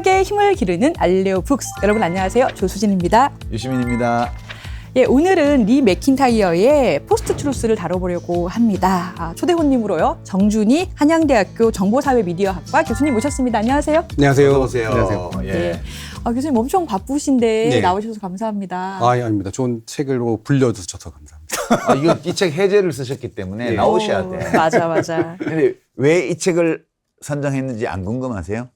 생각의 힘을 기르는 알레오 북스. 여러분 안녕하세요. 조수진입니다. 유시민입니다. 예, 오늘은 리 맥킨타이어의 포스트 트루스를 다뤄보려고 합니다. 초대손님으로요. 정준희 한양대학교 정보사회미디어학과 교수님 모셨습니다. 안녕하세요. 안녕하세요. 어서 오세요. 안녕하세요. 예. 네. 교수님 엄청 바쁘신데 네. 나오셔서 감사합니다. 아닙니다. 좋은 책으로 불려주셔서 감사합니다. 이 책 해제를 쓰셨기 때문에 나오셔야 돼. 맞아. 근데 왜 이 책을 선정했는지 안 궁금하세요?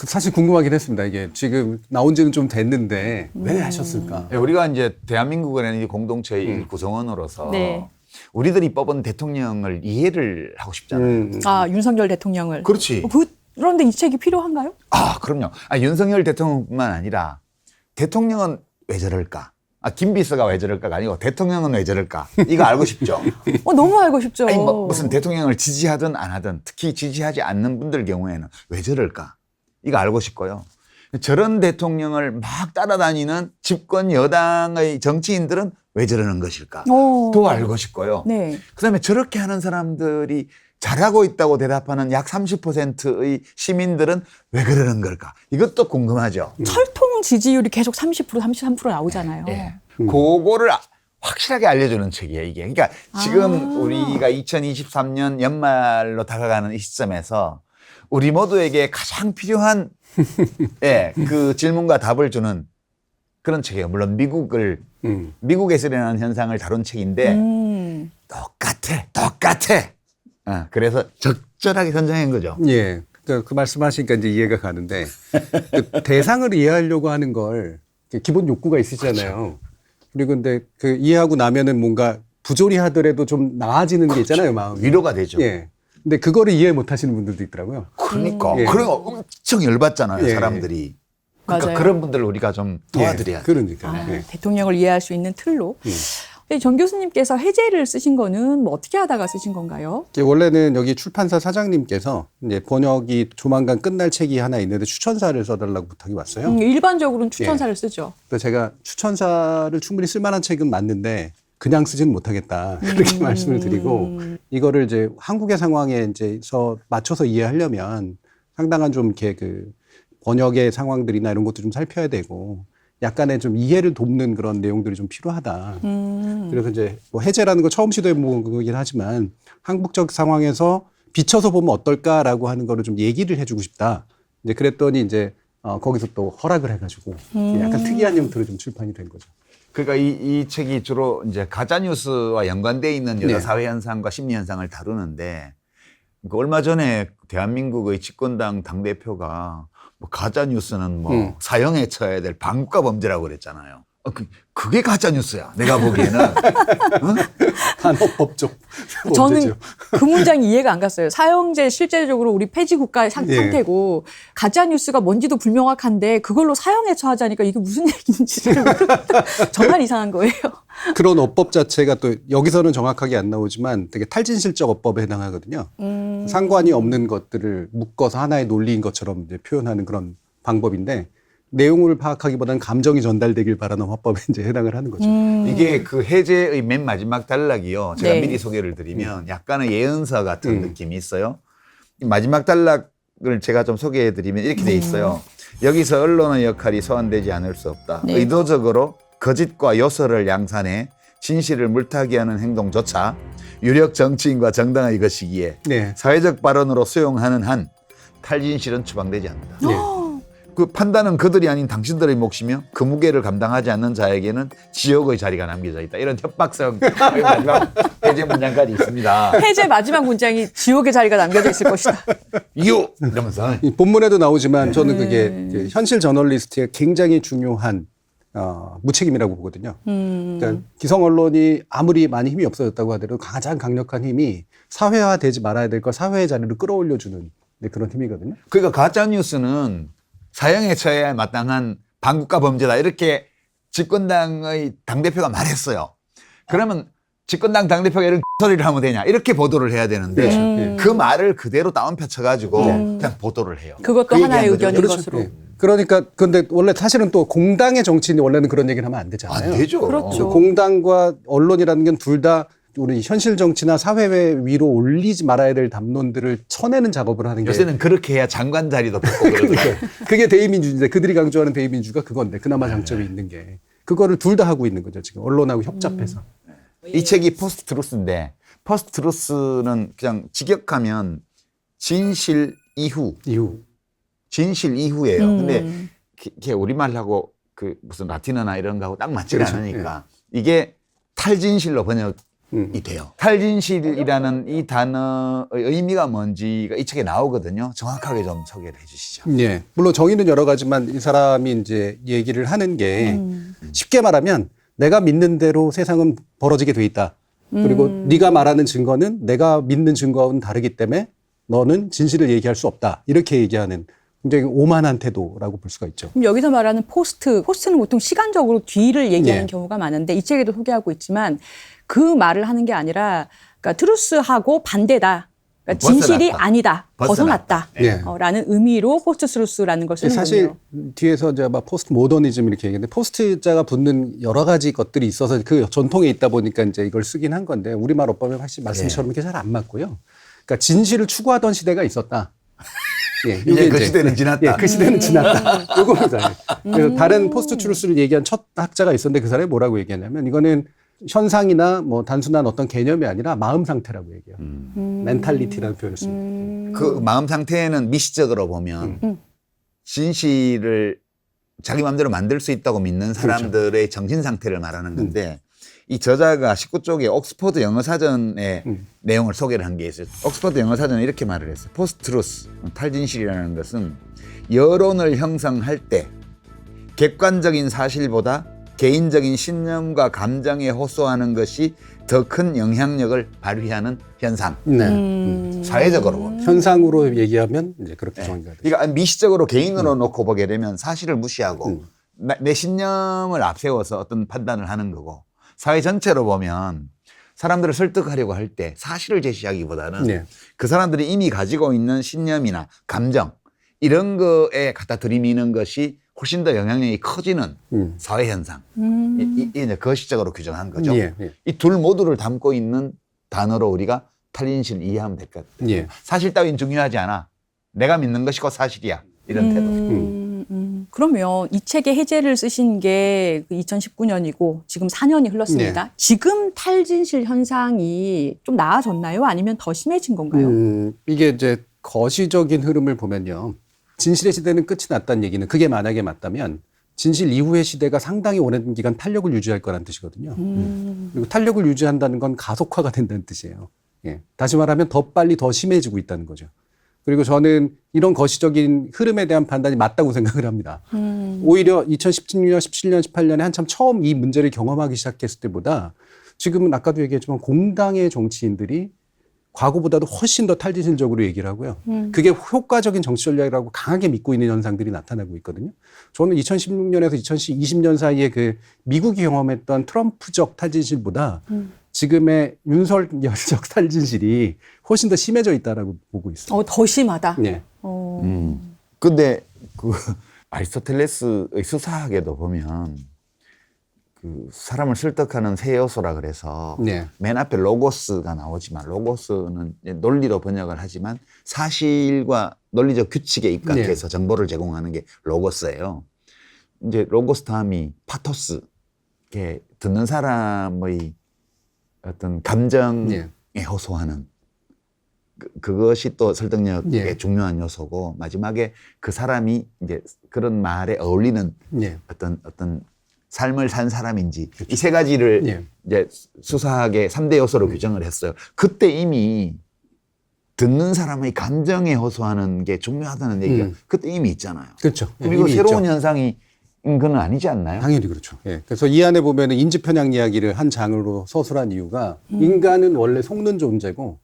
사실 궁금하긴 했습니다. 이게 지금 나온 지는 좀 됐는데 왜 하셨을까? 네, 우리가 이제 대한민국의 공동체의 구성원으로서 네. 우리들이 뽑은 대통령을 이해를 하고 싶잖아요. 윤석열 대통령을. 그렇지. 그런데 이 책이 필요한가요? 그럼요. 윤석열 대통령뿐만 아니라 대통령은 왜 저럴까? 김비서가 왜 저럴까가 아니고 대통령은 왜 저럴까? 이거 알고 싶죠? 너무 알고 싶죠. 무슨 대통령을 지지하든 안 하든 특히 지지하지 않는 분들 경우에는 왜 저럴까? 이거 알고 싶고요. 저런 대통령을 막 따라다니는 집권 여당의 정치인들은 왜 저러는 것일까? 또 알고 싶고요. 네. 그다음에 저렇게 하는 사람들이 잘하고 있다고 대답하는 약 30%의 시민들은 왜 그러는 걸까? 이것도 궁금하죠. 철통 지지율이 계속 30%, 33% 나오잖아요. 예. 그거를 확실하게 알려주는 책이에요, 이게. 그러니까 지금 우리가 2023년 연말로 다가가는 이 시점에서 우리 모두에게 가장 필요한 그 질문과 답을 주는 그런 책이에요. 물론 미국에서 일어나는 현상을 다룬 책인데 똑같아. 그래서 적절하게 선정한 거죠. 예. 그 말씀하시니까 이제 이해가 가는데 그 대상을 이해하려고 하는 걸 기본 욕구가 있으시잖아요. 그렇죠. 그리고 근데 그 이해하고 나면은 뭔가 부조리 하더라도 좀 나아지는 게 있잖아요, 마음이. 위로가 되죠. 예. 근데 그거를 이해 못 하시는 분들도 있더라고요. 그러니까. 예. 그러니까 엄청 열받잖아요, 예. 사람들이. 그러니까 맞아요. 그런 분들을 우리가 좀 도와드려야 돼요. 그러니까. 예. 대통령을 이해할 수 있는 틀로. 정 교수님께서 해제를 쓰신 거는 어떻게 하다가 쓰신 건가요? 원래는 여기 출판사 사장님께서 이제 번역이 조만간 끝날 책이 하나 있는데 추천사를 써달라고 부탁이 왔어요. 일반적으로는 추천사를 쓰죠. 그래서 제가 추천사를 충분히 쓸만한 책은 맞는데 그냥 쓰지는 못하겠다 그렇게 말씀을 드리고 이거를 이제 한국의 상황에 이제서 맞춰서 이해하려면 상당한 좀 이렇게 그 번역의 상황들이나 이런 것도 좀 살펴야 되고 약간의 좀 이해를 돕는 그런 내용들이 좀 필요하다. 그래서 이제 뭐 해제라는 거 처음 시도해 본 거긴 하지만 한국적 상황에서 비춰서 보면 어떨까라고 하는 거를 좀 얘기를 해주고 싶다. 이제 그랬더니 이제 거기서 또 허락을 해가지고 약간 특이한 형태로 좀 출판이 된 거죠. 그러니까 이 책이 주로 이제 가짜 뉴스와 연관되어 있는 여러 네. 사회 현상과 심리 현상을 다루는데 얼마 전에 대한민국의 집권당 당대표가 뭐 가짜 뉴스는 뭐 사형에 처해야 될 반국가 범죄라고 그랬잖아요. 그게 가짜 뉴스야. 내가 보기에는. 단어법적. 저는 그 문장이 이해가 안 갔어요. 사형제 실제적으로 우리 폐지 국가의 상태고 가짜 뉴스가 뭔지도 불명확한데 그걸로 사형에 처하자니까 이게 무슨 얘기인지를 정말 이상한 거예요. 그런 어법 자체가 또 여기서는 정확하게 안 나오지만 되게 탈진실적 어법에 해당하거든요. 상관이 없는 것들을 묶어서 하나의 논리인 것처럼 이제 표현하는 그런 방법인데 내용을 파악하기보다는 감정이 전달되길 바라는 화법에 이제 해당을 하는 거죠. 이게 그 해제의 맨 마지막 단락이요. 제가 네. 미리 소개를 드리면 약간의 예언서 같은 느낌이 있어요. 이 마지막 단락을 제가 좀 소개해드리면 이렇게 돼 있어요. 여기서 언론의 역할이 소환되지 않을 수 없다. 네. 의도적으로 거짓과 요소를 양산해 진실을 물타기하는 행동조차 유력 정치인과 정당의 것이기에 네. 사회적 발언으로 수용하는 한 탈진실은 추방되지 않는다. 네. 그 판단은 그들이 아닌 당신들의 몫이며 그 무게를 감당하지 않는 자에게는 지옥의 자리가 남겨져 있다. 이런 협박성 마지막 해제 문장까지 있습니다. 해제 마지막 문장이 지옥의 자리가 남겨져 있을 것이다. 이유 이러면서 이 본문에도 나오지만 저는 그게 이제 현실 저널리스트의 굉장히 중요한 무책임이라고 보거든요. 그러니까 기성 언론이 아무리 많이 힘이 없어졌다고 하더라도 가장 강력한 힘이 사회화되지 말아야 될 걸 사회의 자리로 끌어올려주는 그런 힘이거든요. 그러니까 가짜 뉴스는 사형에 처해야 마땅한 반국가 범죄다 이렇게 집권당의 당대표가 말했어요. 그러면 집권당 당대표가 이런 소리를 하면 되냐 이렇게 보도를 해야 되는데 그 말을 그대로 다운표 쳐가지고 그냥 보도를 해요. 그것도 그 하나의 얘기한 거죠. 의견인 그렇죠. 것으로. 예. 그러니까 근데 원래 사실은 또 공당의 정치인이 원래는 그런 얘기를 하면 안 되잖아요. 안 되죠. 그렇죠. 공당과 언론이라는 건 둘 다 우리 현실 정치나 사회 위로 올리지 말아야 될 담론들을 쳐내는 작업을 하는 게 요새는 그렇게 해야 장관 자리도 받고 그러더라고요. 그러니까 그게 대의민주주의인데 그들이 강조하는 대의민주가 그건데 그나마 장점이 있는 게 그거를 둘 다 하고 있는 거죠 지금 언론하고 협잡해서. 이 책이 포스트 트루스인데 포스트 트루스는 그냥 직역하면 진실 이후 이후 진실 이후예요. 근데 이게 우리말하고 그 무슨 라틴어나 이런 거하고 딱 맞지가 그렇죠. 않으니까 이게 탈진실로 번역이 돼요. 탈진실이라는 이 단어의 의미가 뭔지가 이 책에 나오거든요. 정확하게 좀 소개를 해 주시죠. 예. 물론 정의는 여러 가지만 이 사람이 이제 얘기를 하는 게 쉽게 말하면 내가 믿는 대로 세상은 벌어지게 돼 있다. 그리고 네가 말하는 증거는 내가 믿는 증거와는 다르기 때문에 너는 진실을 얘기할 수 없다. 이렇게 얘기하는 굉장히 오만한 태도라고 볼 수가 있죠. 그럼 여기서 말하는 포스트는 보통 시간적으로 뒤를 얘기하는 예. 경우가 많은데 이 책에도 소개하고 있지만 그 말을 하는 게 아니라 그러니까 트루스하고 반대다. 그러니까 진실이 벗어났다. 아니다. 벗어났다. 예. 라는 의미로 포스트 트루스라는 걸 쓰는 사실 거예요. 뒤에서 이제 막 포스트 모더니즘 이렇게 얘기했는데 포스트자가 붙는 여러 가지 것들이 있어서 그 전통에 있다 보니까 이제 이걸 쓰긴 한 건데 우리말 어법에 사실 말씀처럼 이렇게 잘 안 맞고요. 그러니까 진실을 추구하던 시대가 있었다. 예, 이제 이게 그 시대는 지났다. 예, 그 시대는 지났다. 요겁니다. 그래서 다른 포스트 트루스를 얘기한 첫 학자가 있었는데 그 사람이 뭐라고 얘기하냐면 이거는 현상이나 뭐 단순한 어떤 개념이 아니라 마음 상태라고 얘기해요. 멘탈리티라는 표현을 씁니다. 그 마음 상태는 미시적으로 보면 진실을 자기 마음대로 만들 수 있다고 믿는 사람들의 정신 상태를 말하는 건데 이 저자가 19쪽에 옥스퍼드 영어사전의 내용을 소개를 한 게 있어요. 옥스퍼드 영어사전에 이렇게 말을 했어요. 포스트루스, 탈진실이라는 것은 여론을 형성할 때 객관적인 사실보다 개인적인 신념과 감정에 호소하는 것이 더 큰 영향력을 발휘하는 현상. 네. 사회적으로 보면. 현상으로 얘기하면 이제 그렇게 정의가 되죠. 그러니까 미시적으로 개인으로 놓고 보게 되면 사실을 무시하고 내 신념을 앞세워서 어떤 판단을 하는 거고 사회 전체로 보면 사람들을 설득하려고 할 때 사실을 제시하기보다는 네. 그 사람들이 이미 가지고 있는 신념이나 감정 이런 거에 갖다 들이미는 것이 훨씬 더 영향력이 커지는 사회 현상. 이 이제 거시적으로 규정한 거죠. 예, 예. 이 둘 모두를 담고 있는 단어로 우리가 탈진실을 이해하면 될 것 같아요. 예. 사실 따윈 중요하지 않아. 내가 믿는 것이 곧 사실이야. 이런 태도. 그러면 이 책의 해제를 쓰신 게 2019년이고 지금 4년이 흘렀습니다. 네. 지금 탈진실 현상이 좀 나아졌나요? 아니면 더 심해진 건가요? 이게 이제 거시적인 흐름을 보면요. 진실의 시대는 끝이 났다는 얘기는 그게 만약에 맞다면 진실 이후의 시대가 상당히 오랜 기간 탄력을 유지할 거라는 뜻이거든요. 그리고 탄력을 유지한다는 건 가속화가 된다는 뜻이에요. 예. 다시 말하면 더 빨리 더 심해지고 있다는 거죠. 그리고 저는 이런 거시적인 흐름에 대한 판단이 맞다고 생각을 합니다. 오히려 2016년, 17년, 18년에 한참 처음 이 문제를 경험하기 시작했을 때보다 지금은 아까도 얘기했지만 공당의 정치인들이 과거보다도 훨씬 더 탈진실적으로 얘기를 하고요. 그게 효과적인 정치 전략이라고 강하게 믿고 있는 현상들이 나타나고 있거든요. 저는 2016년에서 2020년 사이에 그 미국이 경험했던 트럼프적 탈진실보다 지금의 윤석열적 탈진실이 훨씬 더 심해져 있다라고 보고 있어요. 더 심하다. 네. 근데 그 아리스토텔레스의 수사학에도 보면 그 사람을 설득하는 세 요소라 그래서 네. 맨 앞에 로고스가 나오지만 로고스는 이제 논리로 번역을 하지만 사실과 논리적 규칙에 입각해서 정보를 제공하는 게 로고스예요. 이제 로고스 다음이 파토스. 이게 듣는 사람의 어떤 감정에 호소하는 그것이 또 설득력의 중요한 요소고 마지막에 그 사람이 이제 그런 말에 어울리는 어떤 삶을 산 사람인지 이 세 가지를 이제 수사하게 3대 요소로 규정을 했어요. 그때 이미 듣는 사람의 감정에 호소하는 게 중요하다는 얘기가 그때 이미 있잖아요. 그렇죠. 그리고 이미 새로운 있죠. 현상이 그건 아니지 않나요? 당연히 그렇죠. 예. 그래서 이 안에 보면은 인지 편향 이야기를 한 장으로 서술한 이유가 인간은 원래 속는 존재고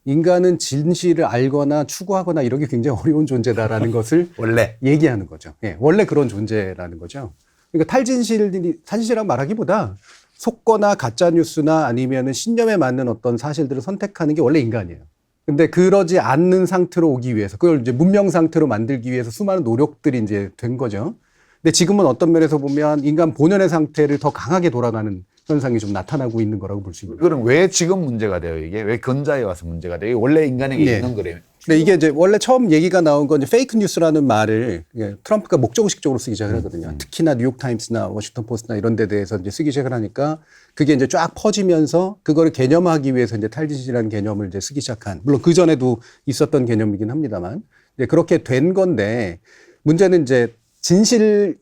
인간은 진실을 알거나 추구하거나 이런 게 굉장히 어려운 존재다라는 것을 원래 얘기하는 거죠. 예. 원래 그런 존재라는 거죠. 그러니까 탈진실이라고 말하기보다 속거나 가짜 뉴스나 아니면은 신념에 맞는 어떤 사실들을 선택하는 게 원래 인간이에요. 근데 그러지 않는 상태로 오기 위해서 그걸 이제 문명 상태로 만들기 위해서 수많은 노력들이 이제 된 거죠. 근데 지금은 어떤 면에서 보면 인간 본연의 상태를 더 강하게 돌아가는 현상이 좀 나타나고 있는 거라고 볼 수 있는 거예요. 그럼 왜 지금 문제가 돼요? 이게 왜 근자에 와서 문제가 돼요? 이게 원래 인간에게 예. 있는 거래요. 근데 이게 이제 원래 처음 얘기가 나온 건 이제 페이크 뉴스라는 말을 트럼프가 목적의식적으로 쓰기 시작을 하거든요. 특히나 뉴욕타임스나 워싱턴 포스트나 이런 데 대해서 이제 쓰기 시작을 하니까 그게 이제 쫙 퍼지면서 그거를 개념화하기 위해서 이제 탈진실이라는 개념을 이제 쓰기 시작한, 물론 그 전에도 있었던 개념이긴 합니다만 이제 그렇게 된 건데 문제는 이제 진실이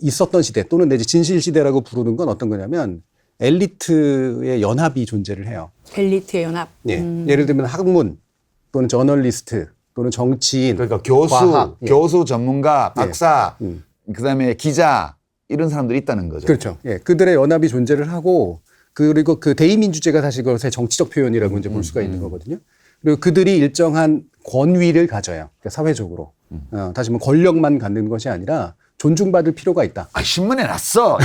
있었던 시대 또는 내지 진실 시대라고 부르는 건 어떤 거냐면 엘리트의 연합이 존재를 해요. 엘리트의 연합. 예. 예를 들면 학문 또는 저널리스트 또는 정치인, 그러니까 교수, 과학, 교수 전문가, 박사, 그다음에 기자 이런 사람들이 있다는 거죠. 그렇죠. 예. 그들의 연합이 존재를 하고 그리고 그 대의민주제가 사실 그것의 정치적 표현이라고 이제 볼 수가 있는 거거든요. 그리고 그들이 일정한 권위를 가져요. 그러니까 사회적으로. 다시 말하면 권력만 갖는 것이 아니라 존중받을 필요가 있다. 아, 신문에 났어.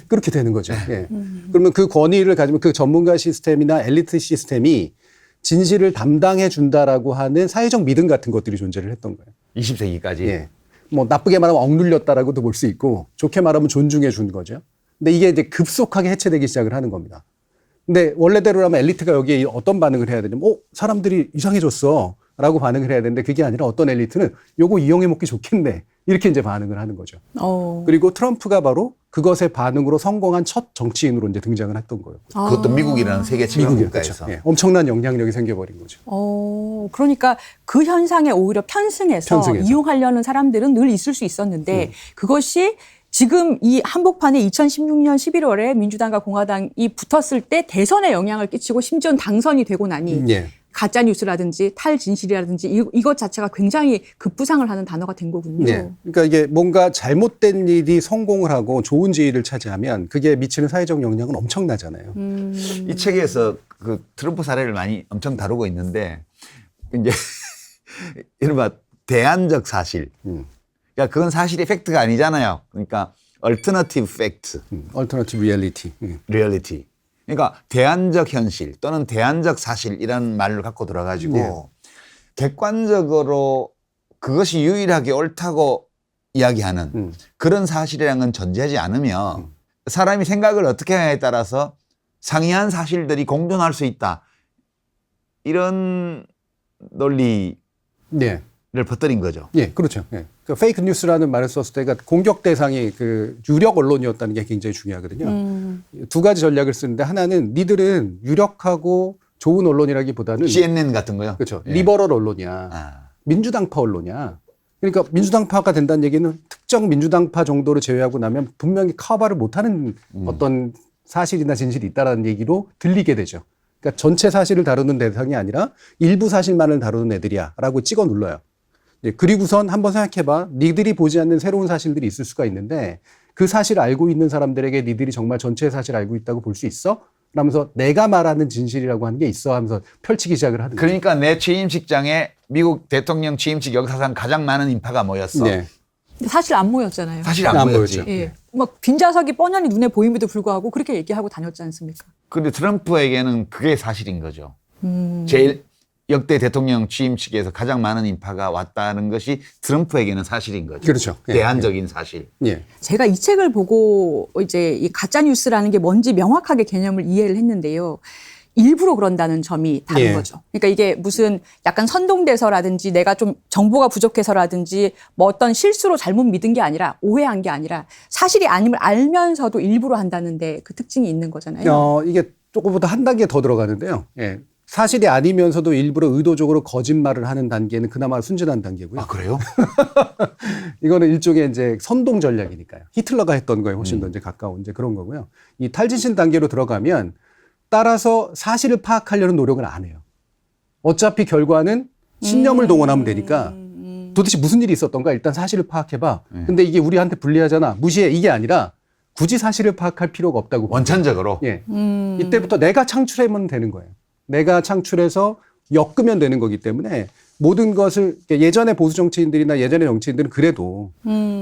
그렇게 되는 거죠. 예. 그러면 그 권위를 가지면 그 전문가 시스템이나 엘리트 시스템이 진실을 담당해 준다라고 하는 사회적 믿음 같은 것들이 존재를 했던 거예요. 20세기까지. 예. 뭐 나쁘게 말하면 억눌렸다라고도 볼 수 있고 좋게 말하면 존중해 준 거죠. 근데 이게 이제 급속하게 해체되기 시작을 하는 겁니다. 근데 원래대로라면 엘리트가 여기에 어떤 반응을 해야 되냐면 사람들이 이상해졌어 라고 반응을 해야 되는데 그게 아니라 어떤 엘리트는 요거 이용해 먹기 좋겠네 이렇게 이제 반응을 하는 거죠. 그리고 트럼프가 바로 그것의 반응으로 성공한 첫 정치인으로 이제 등장을 했던 거예요. 그것도 미국이라는 세계 최강 국가에서. 그렇죠. 예. 엄청난 영향력이 생겨버린 거죠. 그러니까 그 현상에 오히려 편승해서 이용하려는 사람들은 늘 있을 수 있었는데 그것이 지금 이 한복판에 2016년 11월에 민주당과 공화당이 붙었을 때 대선에 영향을 끼치고 심지어 당선이 되고 나니 가짜 뉴스라든지 탈진실이라든지 이것 자체가 굉장히 급부상을 하는 단어가 된 거군요. 네. 그러니까 이게 뭔가 잘못된 일이 성공을 하고 좋은 지위를 차지하면 그게 미치는 사회적 영향은 엄청나잖아요. 이 책에서 그 트럼프 사례를 많이 엄청 다루고 있는데 이제 이른바 대안적 사실. 그러니까 그건 사실이 팩트가 아니잖아요. 그러니까 alternative fact, alternative reality. reality. 그러니까 대안적 현실 또는 대안적 사실이라는 말을 갖고 들어가지고 객관적으로 그것이 유일하게 옳다고 이야기하는 그런 사실이라는 건 존재하지 않으면 사람이 생각을 어떻게 하냐에 따라서 상이한 사실들이 공존할 수 있다. 이런 논리를 퍼뜨린 거죠. 예, 그렇죠. 예. 그 페이크 뉴스라는 말을 썼을 때가 공격 대상이 그 유력 언론이었다는 게 굉장히 중요하거든요. 두 가지 전략을 쓰는데 하나는 니들은 유력하고 좋은 언론이라기보다는 CNN 같은 거요. 그렇죠. 리버럴 언론이야. 민주당파 언론이야. 그러니까 민주당파가 된다는 얘기는 특정 민주당파 정도를 제외하고 나면 분명히 커버를 못하는 어떤 사실이나 진실이 있다라는 얘기로 들리게 되죠. 그러니까 전체 사실을 다루는 대상이 아니라 일부 사실만을 다루는 애들이야라고 찍어 눌러요. 그리고선 한번 생각해봐. 니들이 보지 않는 새로운 사실들이 있을 수가 있는데 그 사실을 알고 있는 사람들에게 니들이 정말 전체 사실을 알고 있다고 볼 수 있어? 라면서 내가 말하는 진실이라고 하는 게 있어 하면서 펼치기 시작을 하는 거죠. 그러니까 내 취임식장에 미국 대통령 취임식 역사상 가장 많은 인파가 모였어. 네. 사실 안 모였잖아요. 사실 안 모였지. 예. 막 빈자석이 뻔히 눈에 보임에도 불구하고 그렇게 얘기하고 다녔지 않습니까? 그런데 트럼프에게는 그게 사실인 거죠. 제일 역대 대통령 취임 측에서 가장 많은 인파가 왔다는 것이 트럼프에게는 사실인 거죠. 그렇죠. 예. 대안적인 사실. 예. 제가 이 책을 보고 이제 이 가짜 뉴스라는 게 뭔지 명확하게 개념을 이해를 했는데요. 일부러 그런다는 점이 다른 예. 거죠. 그러니까 이게 무슨 약간 선동돼서라든지 내가 좀 정보가 부족해서라든지 뭐 어떤 실수로 잘못 믿은 게 아니라 오해한 게 아니라 사실이 아님을 알면서도 일부러 한다는데 그 특징이 있는 거잖아요. 이게 조금보다 한 단계 더 들어가는데요. 예. 사실이 아니면서도 일부러 의도적으로 거짓말을 하는 단계는 그나마 순진한 단계고요. 아, 그래요? 이거는 일종의 이제 선동 전략이니까요. 히틀러가 했던 거에 훨씬 더 이제 가까운 이제 그런 거고요. 이 탈진신 단계로 들어가면 따라서 사실을 파악하려는 노력을 안 해요. 어차피 결과는 신념을 동원하면 되니까 도대체 무슨 일이 있었던가 일단 사실을 파악해봐. 근데 이게 우리한테 불리하잖아. 무시해. 이게 아니라 굳이 사실을 파악할 필요가 없다고. 원천적으로. 예. 이때부터 내가 창출하면 되는 거예요. 내가 창출해서 엮으면 되는 거기 때문에 모든 것을 예전에 보수 정치인들이나 예전에 정치인들은 그래도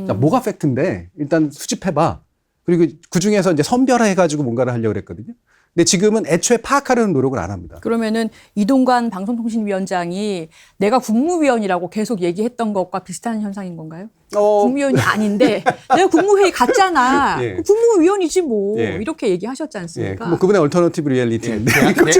자, 뭐가 팩트인데 일단 수집해봐. 그리고 그 중에서 이제 선별해가지고 뭔가를 하려고 그랬거든요. 근데 지금은 애초에 파악하려는 노력을 안 합니다. 그러면은 이동관 방송통신위원장이 내가 국무위원이라고 계속 얘기했던 것과 비슷한 현상인 건가요? 국무위원이 아닌데 내가 국무회의 갔잖아. 예. 국무위원이지 뭐 예. 이렇게 얘기하셨지 예. 않습니까? 뭐 그분의 얼터너티브 리얼리티인데.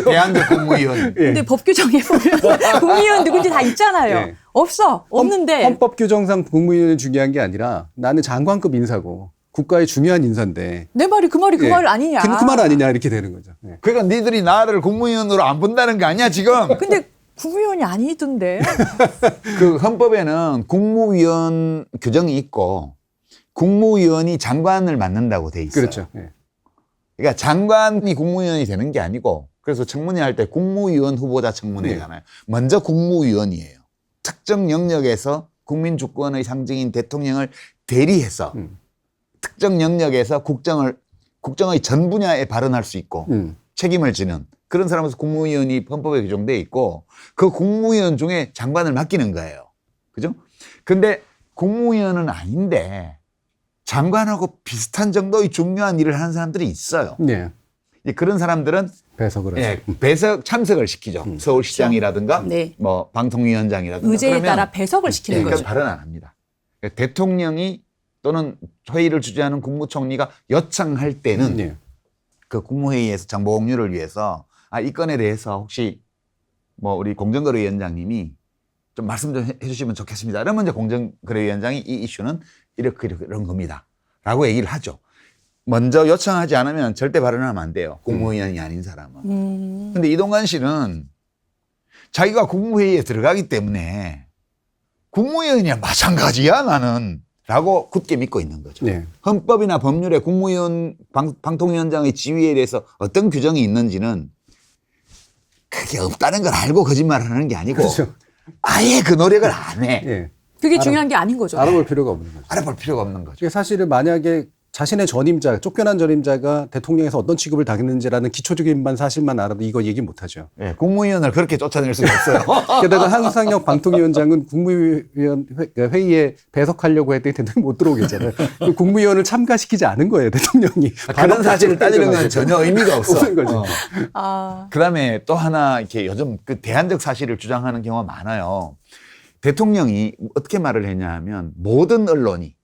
대한민국 국무위원. 근데 법 규정에 보면 국무위원 누군지 다 있잖아요. 예. 없는데. 헌법 규정상 국무위원이 중요한 게 아니라 나는 장관급 인사고 국가의 중요한 인사인데. 내 말이 그 말이 그 말 아니냐. 그 말 아니냐 이렇게 되는 거죠. 예. 그러니까 니들이 나를 국무위원으로 안 본다는 거 아니야 지금? 근데 국무위원이 아니던데. 그 헌법에는 국무위원 규정이 있고 국무위원이 장관을 맡는다고 돼 있어요. 그렇죠. 예. 그러니까 장관이 국무위원이 되는 게 아니고 그래서 청문회 할 때 국무위원 후보자 청문회잖아요. 먼저 국무위원이에요. 특정 영역에서 국민 주권의 상징인 대통령을 대리해서 특정 영역에서 국정의 전 분야에 발언할 수 있고 책임을 지는 그런 사람으로서 국무위원이 헌법에 규정돼 있고 그 국무위원 중에 장관을 맡기는 거예요. 그죠? 근데 국무위원은 아닌데 장관하고 비슷한 정도의 중요한 일을 하는 사람들이 있어요. 네. 그런 사람들은 배석을 하죠. 배석 참석을 시키죠. 서울시장이라든가 네. 뭐 방통위원장이라든가 의제에 그러면 따라 배석을 시키는 그러니까 거죠. 발언 안 합니다. 그러니까 대통령이 또는 회의를 주재하는 국무총리가 요청할 때는 네. 그 국무회의에서 정보 공유를 위해서 이 건에 대해서 혹시 뭐 우리 공정거래위원장님이 좀 말씀 좀 해주시면 좋겠습니다. 그러면 이제 공정거래위원장이 이 이슈는 이렇게 이런 겁니다. 라고 얘기를 하죠. 먼저 요청하지 않으면 절대 발언하면 안 돼요. 국무위원이 아닌 사람은. 근데 이동관 씨는 자기가 국무회의에 들어가기 때문에 국무위원이야 마찬가지야 나는 라고 굳게 믿고 있는 거죠. 네. 헌법이나 법률에 국무위원 방통위원장의 지위에 대해서 어떤 규정이 있는지는 그게 없다는 걸 알고 거짓말을 하는 게 아니고 그렇죠. 아예 그 노력을 안 해. 예. 그게 중요한 게 아닌 거죠. 알아볼 필요가 없는 거죠. 알아볼 필요가 없는 거죠. 이게 사실은 만약에 자신의 전임자, 쫓겨난 전임자가 대통령에서 어떤 취급을 당했는지라는 기초적인 사실만 알아도 이거 얘기 못 하죠. 예, 국무위원을 그렇게 쫓아낼 수가 없어요. 게다가 한상혁 방통위원장은 국무위원 회의에 배석하려고 했더니 대통령이 못 들어오겠잖아요. 그 국무위원을 참가시키지 않은 거예요, 대통령이. 그런 사실을 따지는 건 전혀 의미가 없어. 없는 거죠. 그다음에 또 하나 이렇게 요즘 그 대안적 사실을 주장하는 경우가 많아요. 대통령이 어떻게 말을 했냐 하면 모든 언론이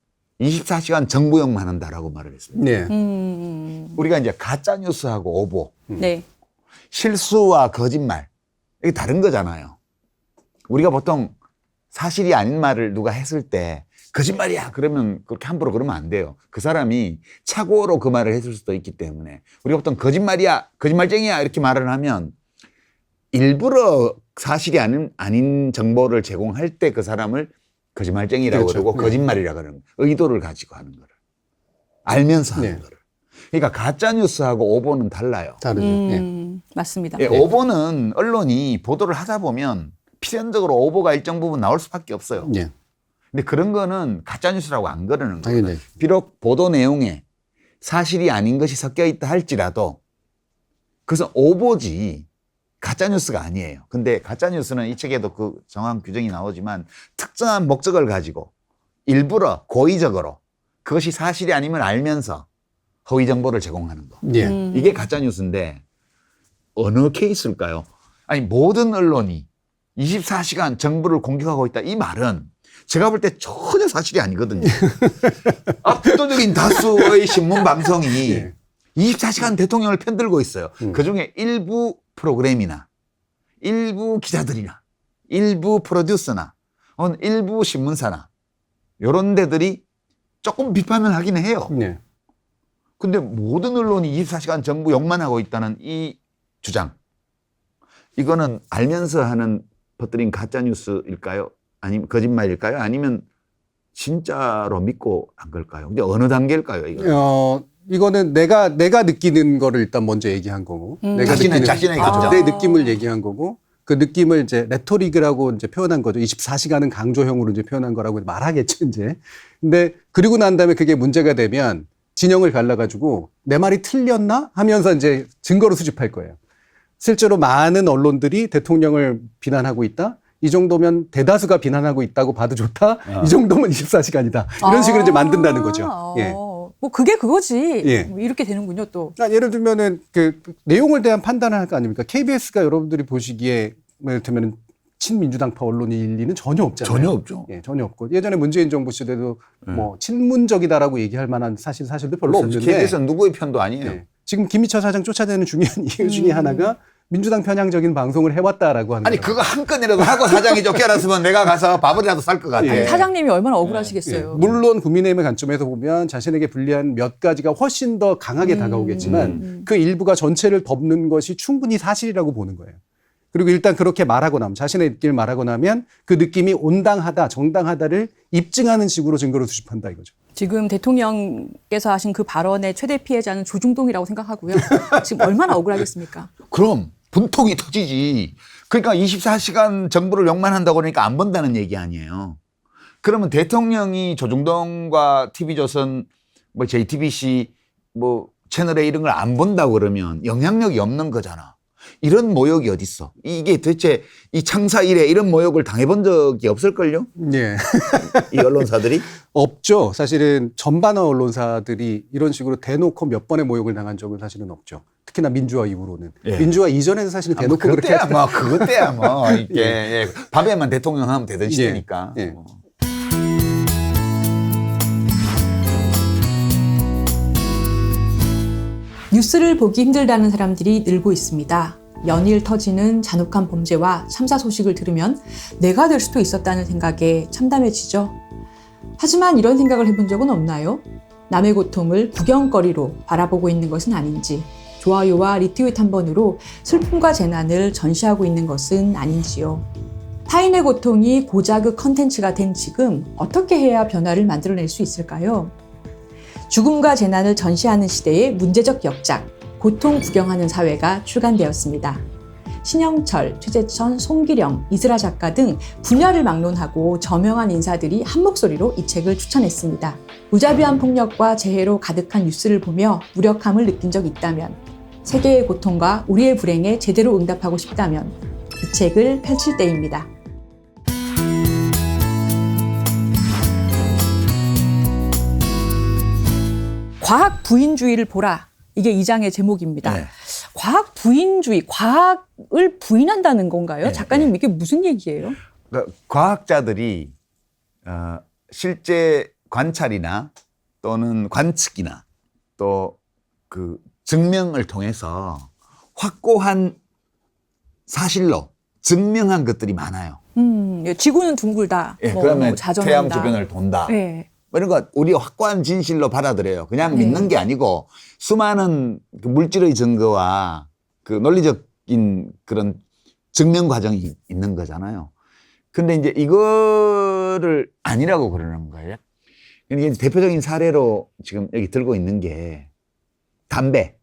24시간 정부용만 한다라고 말을 했습니다. 네. 우리가 이제 가짜 뉴스하고 오보, 네. 실수와 거짓말 이게 다른 거잖아요. 우리가 보통 사실이 아닌 말을 누가 했을 때 거짓말이야 그러면 그렇게 함부로 그러면 안 돼요. 그 사람이 착오로 그 말을 했을 수도 있기 때문에 우리가 보통 거짓말이야, 거짓말쟁이야 이렇게 말을 하면 일부러 사실이 아닌 정보를 제공할 때 그 사람을 거짓말쟁이라고 그렇죠. 그러고 거짓말이라고 그러는 거예요. 의도를 가지고 하는 거를. 알면서 하는 거를. 그러니까 가짜뉴스하고 오보는 달라요. 다르죠. 맞습니다. 예, 오보는 언론이 보도를 하다 보면 필연적으로 오보가 일정 부분 나올 수밖에 없어요. 예. 근데 그런 거는 가짜뉴스라고 안 그러는 거예요. 당연히. 비록 보도 내용에 사실이 아닌 것이 섞여 있다 할지라도 그것은 오보지 가짜뉴스가 아니에요. 근데 가짜뉴스는 이 책에도 그 정확한 규정이 나오지만 특정한 목적을 가지고 일부러 고의적으로 그것이 사실이 아님을 알면서 허위 정보를 제공하는 거. 예. 이게 가짜뉴스인데 어느 케이스일까요? 아니 모든 언론이 24시간 정부를 공격하고 있다. 이 말은 제가 볼 때 전혀 사실이 아니거든요. 압도적인 다수의 신문 방송이 예. 24시간 대통령을 편들고 있어요. 그중에 일부 프로그램이나 일부 기자들이나 일부 프로듀서나 일부 신문사나 이런 데들이 조금 비판을 하긴 해요. 네. 근데 모든 언론이 24시간 정부 욕만 하고 있다는 이 주장. 이거는 알면서 하는 퍼뜨린 가짜뉴스일까요? 아니면 거짓말일까요? 아니면 진짜로 믿고 한 걸까요? 근데 어느 단계일까요? 이거는 내가 느끼는 거를 일단 먼저 얘기한 거고. 내가 자신의 감정. 내 느낌을 얘기한 거고. 그 느낌을 이제 레토릭이라고 이제 표현한 거죠. 24시간은 강조형으로 이제 표현한 거라고 말하겠죠, 이제. 근데 그리고 난 다음에 그게 문제가 되면 진영을 갈라가지고 내 말이 틀렸나 하면서 이제 증거를 수집할 거예요. 실제로 많은 언론들이 대통령을 비난하고 있다. 이 정도면 대다수가 비난하고 있다고 봐도 좋다. 이 정도면 24시간이다. 이런 식으로 이제 만든다는 거죠. 예. 뭐 그게 그거지. 예. 뭐 이렇게 되는군요, 또. 그러니까 예를 들면은 그 내용을 대한 판단을 할 거 아닙니까? KBS가 여러분들이 보시기에 예를 들면 친민주당파 언론일 리는 전혀 없잖아요. 전혀 없죠. 예, 전혀 없고 예전에 문재인 정부 시대도 뭐 친문적이다라고 얘기할 만한 사실도 별로 없는데. KBS는 누구의 편도 아니에요. 예. 지금 김희철 사장 쫓아내는 중요한 이유 중에 하나가 민주당 편향적인 방송을 해왔다라고 하는 아니 거예요. 그거 한 건이라도 하고 사장이 쫓겨났으면 내가 가서 밥이라도 살 것 같아. 아니, 사장님이 얼마나 억울하시겠어요. 예. 물론 국민의힘의 관점에서 보면 자신에게 불리한 몇 가지가 훨씬 더 강하게 다가오겠지만 그 일부가 전체를 덮는 것이 충분히 사실이라고 보는 거예요. 그리고 일단 그렇게 말하고 나면 자신의 느낌을 말하고 나면 그 느낌이 온당하다, 정당하다를 입증하는 식으로 증거를 수집한다 이거죠. 지금 대통령께서 하신 그 발언의 최대 피해자는 조중동이라고 생각하고요. 지금 얼마나 억울하겠습니까? 그럼 분통이 터지지. 그러니까 24시간 정부를 욕만 한다고 그러니까 안 본다는 얘기 아니에요. 그러면 대통령이 조중동과 TV조선, 뭐 JTBC, 뭐 채널A 이런 걸 안 본다고 그러면 영향력이 없는 거잖아. 이런 모욕이 어딨어? 이게 도대체 이 창사 이래 이런 모욕을 당해본 적이 없을걸요? 예. 이 언론사들이? 없죠. 사실은 전반의 언론사들이 이런 식으로 대놓고 몇 번의 모욕을 당한 적은 사실은 없죠. 특히나 민주화 이후로는. 예. 민주화 이전에는 사실은 대놓고 그렇게 그때야 뭐 그때야 뭐 이게 예. 밥에만 대통령 하면 되던 시대니까. 예. 뉴스를 보기 힘들다는 사람들이 늘고 있습니다. 연일 터지는 잔혹한 범죄와 참사 소식을 들으면 내가 될 수도 있었다는 생각에 참담해지죠. 하지만 이런 생각을 해본 적은 없나요? 남의 고통을 구경거리로 바라보고 있는 것은 아닌지, 좋아요와 리트윗 한 번으로 슬픔과 재난을 전시하고 있는 것은 아닌지요. 타인의 고통이 고자극 컨텐츠가 된 지금 어떻게 해야 변화를 만들어낼 수 있을까요? 죽음과 재난을 전시하는 시대의 문제적 역작, 고통 구경하는 사회가 출간되었습니다. 신영철, 최재천, 송기령, 이슬아 작가 등 분야를 막론하고 저명한 인사들이 한 목소리로 이 책을 추천했습니다. 무자비한 폭력과 재해로 가득한 뉴스를 보며 무력함을 느낀 적 있다면, 세계의 고통과 우리의 불행에 제대로 응답하고 싶다면 이 책을 펼칠 때입니다. 과학 부인주의를 보라. 이게 이 장의 제목입니다. 네. 과학 부인주의, 과학을 부인한다는 건가요? 네, 작가님 이게 무슨 얘기예요? 그러니까 과학자들이 실제 관찰이나 또는 관측이나 또 그 증명을 통해서 확고한 사실로 증명한 것들이 많아요. 지구는 둥글다. 예, 뭐, 그러면 뭐 자전한다. 태양 주변을 돈다. 네. 이런 거 우리가 확고한 진실로 받아들여요. 그냥 믿는 게 아니고 수많은 그 물질의 증거와 그 논리적인 그런 증명 과정이 있는 거잖아요. 근데 이제 이거를 아니라고 그러는 거예요. 이게 대표적인 사례로 지금 여기 들고 있는 게 담배.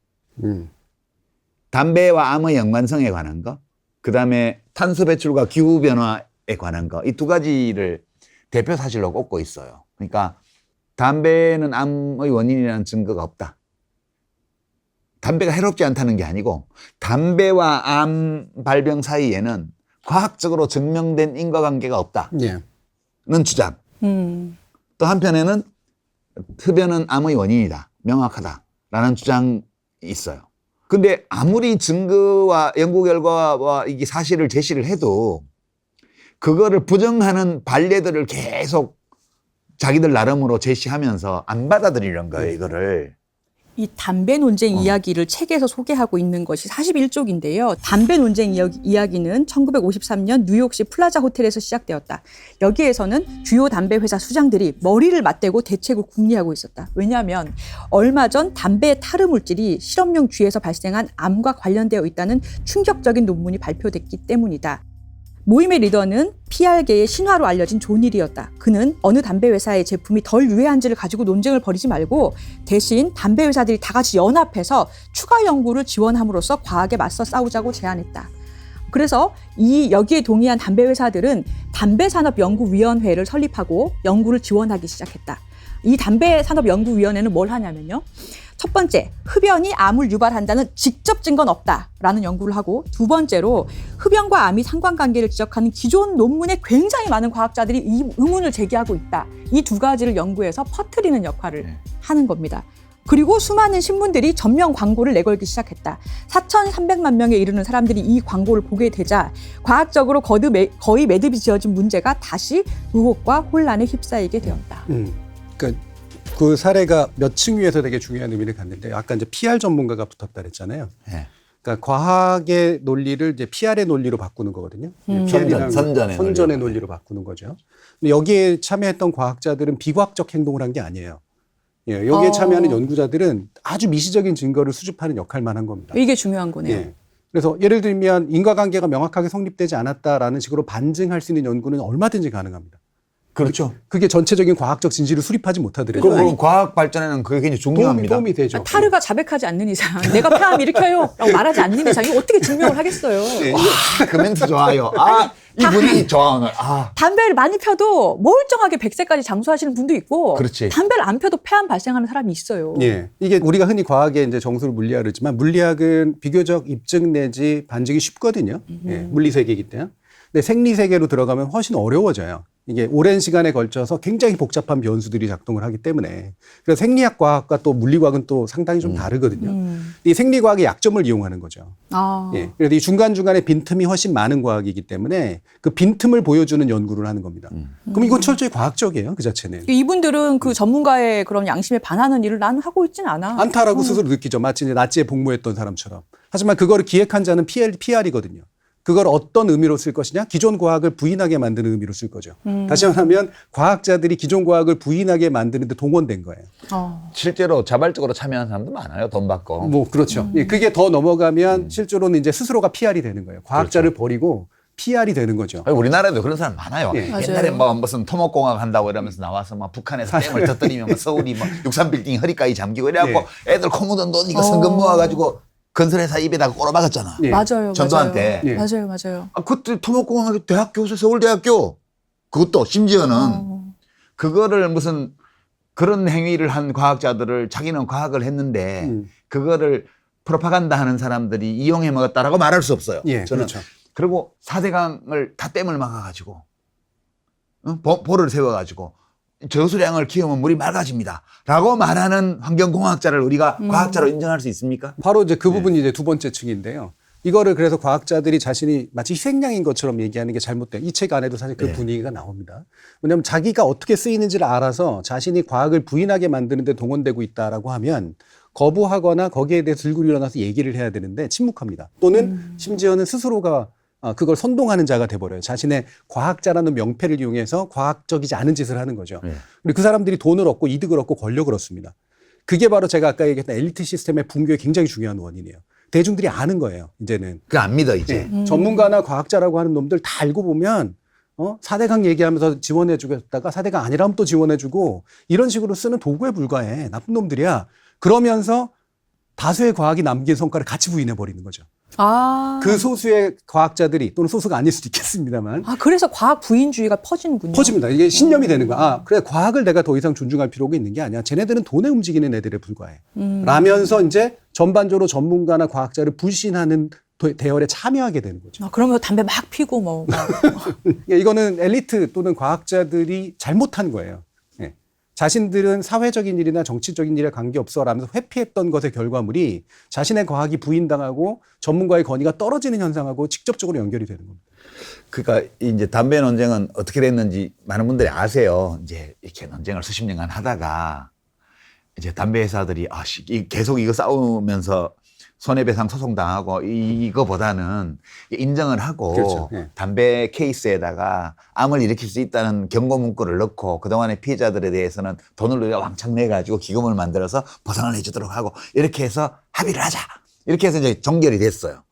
담배와 암의 연관성에 관한 거, 그 다음에 탄소 배출과 기후 변화에 관한 거, 이 두 가지를 대표 사실로 꼽고 있어요. 그러니까 담배는 암의 원인이라는 증거가 없다. 담배가 해롭지 않다는 게 아니고 담배와 암 발병 사이에는 과학적으로 증명된 인과관계가 없다는 예. 주장. 또 한편에는 흡연은 암의 원인이다. 명확하다라는 주장이 있어요. 근데 아무리 증거와 연구 결과와 이게 사실을 제시를 해도 그거를 부정하는 반례들을 계속 자기들 나름으로 제시하면서 안 받아들이는 거예요, 이거를. 이 담배 논쟁 이야기를 책에서 소개하고 있는 것이 41쪽인데요. 담배 논쟁 이야기는 1953년 뉴욕시 플라자 호텔에서 시작되었다. 여기에서는 주요 담배 회사 수장들이 머리를 맞대고 대책을 궁리하고 있었다. 왜냐하면 얼마 전 담배의 타르 물질이 실험용 쥐에서 발생한 암과 관련되어 있다는 충격적인 논문이 발표됐기 때문이다. 모임의 리더는 PR계의 신화로 알려진 존 힐이었다. 그는 어느 담배 회사의 제품이 덜 유해한지를 가지고 논쟁을 벌이지 말고 대신 담배 회사들이 다 같이 연합해서 추가 연구를 지원함으로써 과학에 맞서 싸우자고 제안했다. 그래서 여기에 동의한 담배 회사들은 담배산업연구위원회를 설립하고 연구를 지원하기 시작했다. 이 담배산업연구위원회는 뭘 하냐면요. 첫 번째, 흡연이 암을 유발한다는 직접 증거는 없다라는 연구를 하고, 두 번째로 흡연과 암이 상관관계를 지적하는 기존 논문에 굉장히 많은 과학자들이 이 의문을 제기하고 있다. 이 두 가지를 연구해서 퍼뜨리는 역할을 하는 겁니다. 그리고 수많은 신문들이 전면 광고를 내걸기 시작했다. 4,300만 명에 이르는 사람들이 이 광고를 보게 되자 과학적으로 거의 매듭이 지어진 문제가 다시 의혹과 혼란에 휩싸이게 되었다. 그러니까 그 사례가 몇 층 위에서 되게 중요한 의미를 갖는데, 아까 이제 PR 전문가가 붙었다 그랬잖아요. 네. 그러니까 과학의 논리를 이제 PR의 논리로 바꾸는 거거든요. 선전의 논리로 바꾸는 거죠. 근데 여기에 참여했던 과학자들은 비과학적 행동을 한 게 아니에요. 예, 여기에 참여하는 연구자들은 아주 미시적인 증거를 수집하는 역할만 한 겁니다. 이게 중요한 거네요. 예. 그래서 예를 들면 인과관계가 명확하게 성립되지 않았다라는 식으로 반증할 수 있는 연구는 얼마든지 가능합니다. 그렇죠. 그게 전체적인 과학적 진실을 수립하지 못하더라도 그럼 과학 발전에는 그게 굉장히 중요합니다. 도움이 되죠. 타르가 자백하지 않는 이상, 내가 폐암 일으켜요 라고 말하지 않는 이상 이거 어떻게 증명을 하겠어요. 와, 그 멘트 좋아요. 이 분위기 좋아 오늘. 담배를 많이 펴도 멀쩡하게 100세까지 장수하시는 분도 있고, 그렇지. 담배를 안 펴도 폐암 발생하는 사람이 있어요. 예. 이게 우리가 흔히 과학의 이제 정수를 물리학을 그러지만, 물리학은 비교적 입증 내지 반증이 쉽거든요. 예. 물리 세계이기 때문에. 근데 생리 세계로 들어가면 훨씬 어려워져요. 이게 오랜 시간에 걸쳐서 굉장히 복잡한 변수들이 작동을 하기 때문에. 그래서 생리학 과학과 또 물리과학은 또 상당히 좀 다르거든요. 이 생리과학의 약점을 이용하는 거죠. 예. 그래서 이 중간중간에 빈틈이 훨씬 많은 과학이기 때문에 그 빈틈을 보여주는 연구를 하는 겁니다. 그럼 이건 철저히 과학적이에요, 그 자체는. 이분들은 그 전문가의 그런 양심에 반하는 일을 나는 하고 있진 않아. 않다라고 스스로 느끼죠. 마치 이제 나치에 복무했던 사람처럼. 하지만 그거를 기획한 자는 PR이거든요. 그걸 어떤 의미로 쓸 것이냐? 기존 과학을 부인하게 만드는 의미로 쓸 거죠. 다시 말하면 과학자들이 기존 과학을 부인하게 만드는데 동원된 거예요. 실제로 자발적으로 참여한 사람도 많아요. 돈 받고. 뭐 그렇죠. 예, 그게 더 넘어가면 실제로는 이제 스스로가 PR이 되는 거예요. 과학자를 버리고 PR이 되는 거죠. 우리나라에도 그런 사람 많아요. 예. 옛날에 뭐 무슨 토목공학 한다고 이러면서 나와서 막 북한에서 댐을 터뜨리면 뭐 서울이 뭐 63빌딩 허리까지 잠기고 이래갖고 애들 코 묻은 돈 이거 성금 모아가지고 건설회사 입에다가 꼬라박았잖아. 예. 맞아요. 전두환때. 예. 맞아요. 그때 토목공학 대학 교수, 서울대학교. 그것도 심지어는 그거를 무슨 그런 행위를 한 과학자들을 자기는 과학을 했는데 그거를 프로파간다 하는 사람들이 이용해 먹었다라고 말할 수 없어요. 예, 저는. 그렇죠. 그리고 4대강을 다 댐을 막아가지고 보를 세워가지고 저수량을 키우면 물이 맑아집니다. 라고 말하는 환경공학자를 우리가 과학자로 인정할 수 있습니까? 바로 이제 그 부분이 이제 두 번째 층인데요. 이거를 그래서 과학자들이 자신이 마치 희생양인 것처럼 얘기하는 게 잘못돼요. 이 책 안에도 사실 그 분위기가 나옵니다. 왜냐하면 자기가 어떻게 쓰이는지를 알아서 자신이 과학을 부인하게 만드는 데 동원되고 있다라고 하면 거부하거나 거기에 대해 들고 일어나서 얘기를 해야 되는데 침묵합니다. 또는 심지어는 스스로가 그걸 선동하는 자가 돼버려요. 자신의 과학자라는 명패를 이용해서 과학적이지 않은 짓을 하는 거죠. 그리고 그 사람들이 돈을 얻고 이득을 얻고 권력을 얻습니다. 그게 바로 제가 아까 얘기했던 엘리트 시스템의 붕괴의 굉장히 중요한 원인이에요. 대중들이 아는 거예요, 이제는. 그거 안 믿어, 이제. 전문가나 과학자라고 하는 놈들 다 알고 보면 4대강 얘기하면서 지원해주겠다가 4대강 아니라면 또 지원해주고 이런 식으로 쓰는 도구에 불과해. 나쁜 놈들이야. 그러면서 다수의 과학이 남긴 성과를 같이 부인해버리는 거죠. 그 소수의 과학자들이, 또는 소수가 아닐 수도 있겠습니다만. 그래서 과학 부인주의가 퍼지는군요. 퍼집니다. 이게 신념이 되는 거야. 그래, 과학을 내가 더 이상 존중할 필요가 있는 게 아니야. 쟤네들은 돈에 움직이는 애들에 불과해. 라면서 이제 전반적으로 전문가나 과학자를 불신하는 대열에 참여하게 되는 거죠. 그러면서 담배 막 피고 이거는 이거는 엘리트 또는 과학자들이 잘못한 거예요. 예. 자신들은 사회적인 일이나 정치적인 일에 관계없어라면서 회피했던 것의 결과물이 자신의 과학이 부인당하고 전문가의 권위가 떨어지는 현상하고 직접적으로 연결이 되는 겁니다. 그러니까 이제 담배 논쟁은 어떻게 됐는지 많은 분들이 아세요. 이제 이렇게 논쟁을 수십 년간 하다가 이제 담배 회사들이 계속 이거 싸우면서 손해배상 소송 당하고 이거보다는 인정을 하고 그렇죠. 예. 담배 케이스에다가 암을 일으킬 수 있다는 경고 문구를 넣고 그동안의 피해자들에 대해서는 돈을 우리가 왕창 내가지고 기금을 만들어서 보상을 해주도록 하고 이렇게 해서 합의를 하자. 이렇게 해서 이제 종결이 됐어요.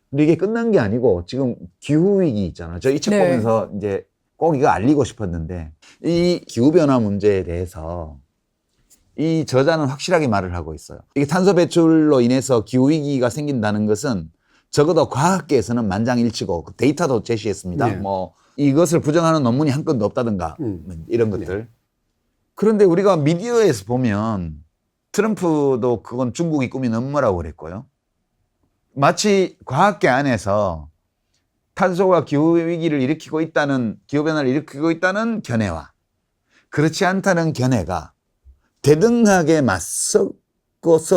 근데 이게 끝난 게 아니고 지금 기후위기 있잖아요. 저 이 책 네. 보면서 이제 꼭 이거 알리고 싶었는데 이 기후변화 문제에 대해서 이 저자는 확실하게 말을 하고 있어요. 이게 탄소 배출로 인해서 기후위기가 생긴다는 것은 적어도 과학계에서는 만장일치고 데이터도 제시했습니다. 네. 뭐 이것을 부정하는 논문이 한 건도 없다든가 이런 것들. 그런데 우리가 미디어에서 보면 트럼프도 그건 중국이 꾸민 음모라고 그랬고요. 마치 과학계 안에서 탄소가 기후위기를 일으키고 있다는, 기후변화를 일으키고 있다는 견해와 그렇지 않다는 견해가 대등하게 맞서서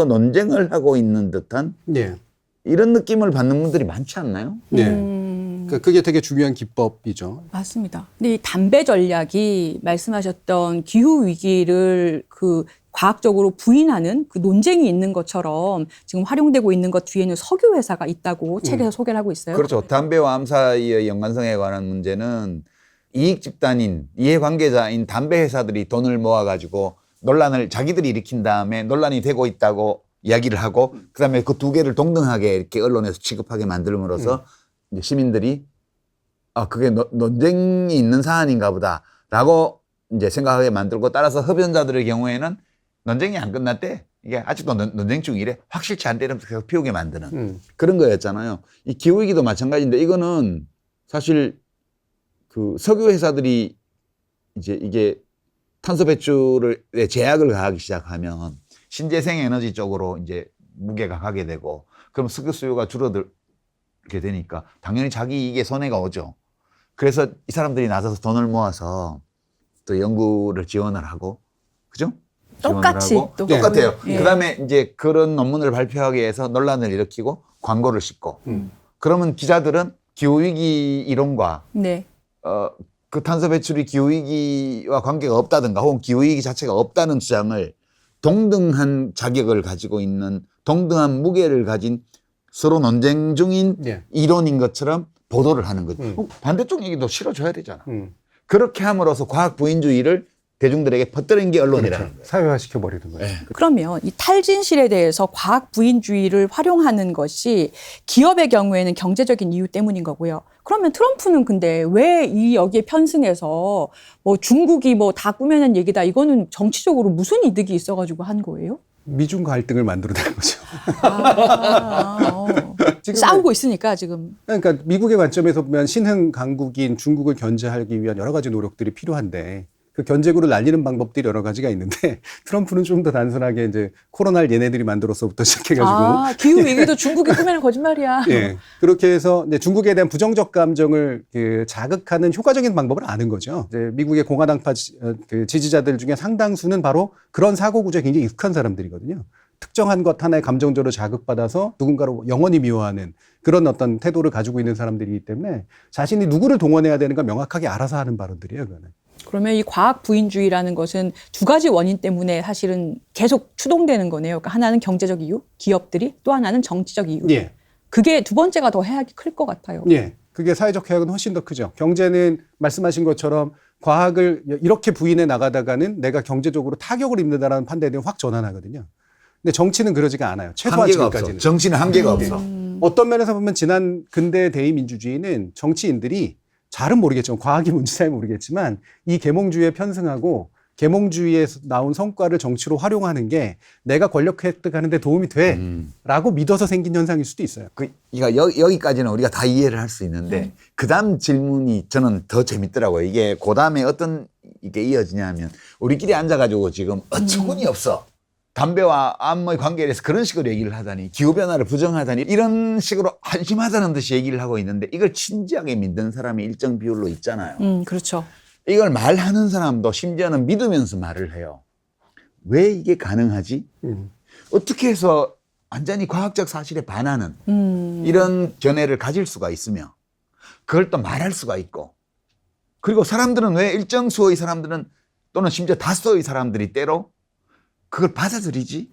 논쟁을 하고 있는 듯한 예. 이런 느낌을 받는 분들이 많지 않나요? 네. 그게 되게 중요한 기법이죠. 맞습니다. 근데 이 담배 전략이 말씀하셨던 기후 위기를 그 과학적으로 부인하는 그 논쟁이 있는 것처럼 지금 활용되고 있는 것 뒤에는 석유 회사가 있다고 책에서 소개를 하고 있어요. 그렇죠. 담배와 암 사이의 연관성에 관한 문제는 이익 집단인, 이해관계자인 담배 회사들이 돈을 모아가지고 논란을 자기들이 일으킨 다음에 논란이 되고 있다고 이야기를 하고 그다음에 그 두 개를 동등하게 이렇게 언론에서 취급하게 만들므로써 이제 시민들이 그게 논쟁이 있는 사안인가 보다라고 이제 생각하게 만들고 따라서 흡연자들의 경우에는 논쟁이 안 끝났대. 이게 아직도 논쟁 중이래. 확실치 않대. 이러면서 계속 피우게 만드는 그런 거였잖아요. 이 기후위기도 마찬가지인데 이거는 사실 그 석유 회사들이 이제 이게 탄소 배출에 제약을 가하기 시작하면 신재생 에너지 쪽으로 이제 무게가 가게 되고 그럼 석유 수요가 줄어들게 되니까 당연히 자기 이익에 손해가 오죠. 그래서 이 사람들이 나서서 돈을 모아서 또 연구를 지원을 하고, 그죠? 똑같이 지원을 하고 또 똑같아요. 예. 그다음에 이제 그런 논문을 발표하기 위해서 논란을 일으키고 광고를 싣고 그러면 기자들은 기후위기 이론과 네. 그 탄소 배출이 기후위기와 관계가 없다든가 혹은 기후위기 자체가 없다는 주장을 동등한 자격을 가지고 있는 동등한 무게를 가진 서로 논쟁 중인 예. 이론인 것처럼 보도를 하는 거죠. 반대쪽 얘기도 실어줘야 되잖아. 그렇게 함으로써 과학 부인주의를 대중들에게 퍼뜨린 게 언론이라는 거예요. 사회화시켜버리는 거예요. 네. 그러면 이 탈진실에 대해서 과학 부인주의를 활용하는 것이 기업의 경우에는 경제적인 이유 때문인 거고요. 그러면 트럼프는 근데 왜 이 여기에 편승해서 뭐 중국이 뭐 다 꾸며낸 얘기다 이거는 정치적으로 무슨 이득이 있어가지고 한 거예요? 미중 갈등을 만들어낸 거죠. 싸우고 있으니까 지금. 그러니까 미국의 관점에서 보면 신흥 강국인 중국을 견제하기 위한 여러 가지 노력들이 필요한데 그 견제구를 날리는 방법들이 여러 가지가 있는데 트럼프는 좀 더 단순하게 이제 코로나를 얘네들이 만들어서부터 시작해가지고 기후 위기도 중국이 꾸며낸 거짓말이야. 예, 그렇게 해서 이제 중국에 대한 부정적 감정을 자극하는 효과적인 방법을 아는 거죠. 이제 미국의 공화당파 지지자들 중에 상당수는 바로 그런 사고 구조에 굉장히 익숙한 사람들이거든요. 특정한 것 하나에 감정적으로 자극받아서 누군가를 영원히 미워하는 그런 어떤 태도를 가지고 있는 사람들이기 때문에 자신이 누구를 동원해야 되는가 명확하게 알아서 하는 발언들이에요, 그거는. 그러면 이 과학 부인주의라는 것은 두 가지 원인 때문에 사실은 계속 추동되는 거네요. 그러니까 하나는 경제적 이유, 기업들이, 또 하나는 정치적 이유. 예. 그게 두 번째가 더 해악이 클 것 같아요. 예. 그게 사회적 해악은 훨씬 더 크죠. 경제는 말씀하신 것처럼 과학을 이렇게 부인해 나가다가는 내가 경제적으로 타격을 입는다라는 판단에 확 전환하거든요. 근데 정치는 그러지가 않아요. 최소한 한계가 없어. 지금까지는. 정치는 한계가 없어. 어떤 면에서 보면 지난 근대 대의민주주의는 정치인들이 잘은 모르겠지만 과학이 뭔지 잘 모르겠지만 이 계몽주의에 편승하고 계몽주의에서 나온 성과를 정치로 활용하는 게 내가 권력 획득하는 데 도움이 돼라고 믿어서 생긴 현상일 수도 있어요. 그러니까 여기까지는 우리가 다 이해를 할 수 있는데 그다음 질문이 저는 더 재밌더라고요. 이게 그다음에 어떤 이게 이어지냐면 우리끼리 앉아가지고 지금 어처구니 없어. 담배와 암의 관계에 대해서 그런 식으로 얘기를 하다니 기후변화를 부정하다니 이런 식으로 한심하다는 듯이 얘기를 하고 있는데 이걸 진지하게 믿는 사람이 일정 비율로 있잖아요. 그렇죠. 이걸 말하는 사람도 심지어는 믿으면서 말을 해요. 왜 이게 가능하지? 어떻게 해서 완전히 과학적 사실에 반하는 이런 견해를 가질 수가 있으며 그걸 또 말할 수가 있고 그리고 사람들은 왜 일정 수의 사람들은 또는 심지어 다수의 사람들이 때로 그걸 받아들이지?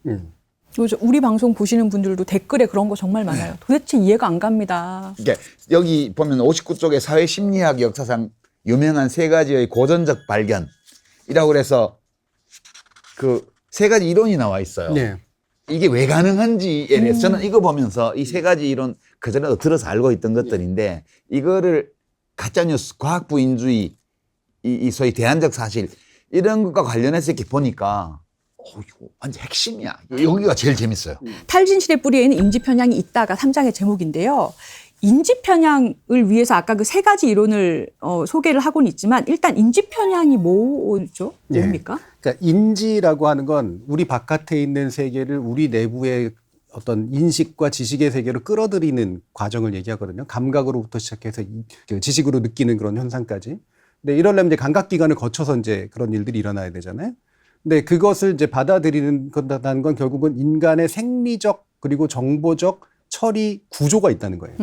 그렇죠. 우리 방송 보시는 분들도 댓글에 그런 거 정말 많아요. 도대체 이해가 안 갑니다. 그러니까 여기 보면 59쪽에 사회심리학 역사상 유명한 3가지의 고전적 발견이라고 그래서 그 3가지 이론이 나와 있어요. 네. 이게 왜 가능한지에 대해서 저는 이거 보면서 이 3가지 이론 그전에도 들어서 알고 있던 것들인데 이거를 가짜뉴스, 과학부인주의, 이 소위 대안적 사실 이런 것과 관련해서 이렇게 보니까 이거 완전 핵심이야. 여기가 제일 재밌어요. 탈진실의 뿌리에는 인지편향이 있다가 3장의 제목인데요. 인지편향을 위해서 아까 그 3가지 이론을 소개를 하고는 있지만 일단 인지편향이 뭐죠? 네. 뭡니까? 그러니까 인지라고 하는 건 우리 바깥에 있는 세계를 우리 내부의 어떤 인식과 지식의 세계로 끌어들이는 과정을 얘기하거든요. 감각으로부터 시작해서 그 지식으로 느끼는 그런 현상까지. 근데 이러려면 이제 감각기관을 거쳐서 이제 그런 일들이 일어나야 되잖아요. 근데 그것을 이제 받아들이는 건다는 건 결국은 인간의 생리적 그리고 정보적 처리 구조가 있다는 거예요.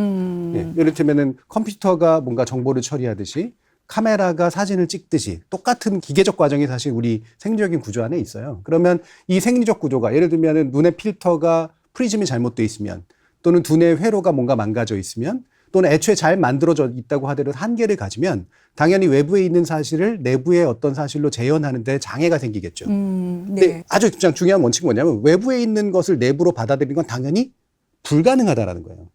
예, 이를테면은 컴퓨터가 뭔가 정보를 처리하듯이 카메라가 사진을 찍듯이 똑같은 기계적 과정이 사실 우리 생리적인 구조 안에 있어요. 그러면 이 생리적 구조가 예를 들면은 눈의 필터가 프리즘이 잘못되어 있으면 또는 두뇌의 회로가 뭔가 망가져 있으면 또는 애초에 잘 만들어져 있다고 하더라도 한계를 가지면 당연히 외부에 있는 사실을 내부의 어떤 사실로 재현하는 데 장애가 생기겠죠. 네. 근데 아주 중요한 원칙이 뭐냐면 외부에 있는 것을 내부로 받아들이는 건 당연히 불가능하다라는 거예요.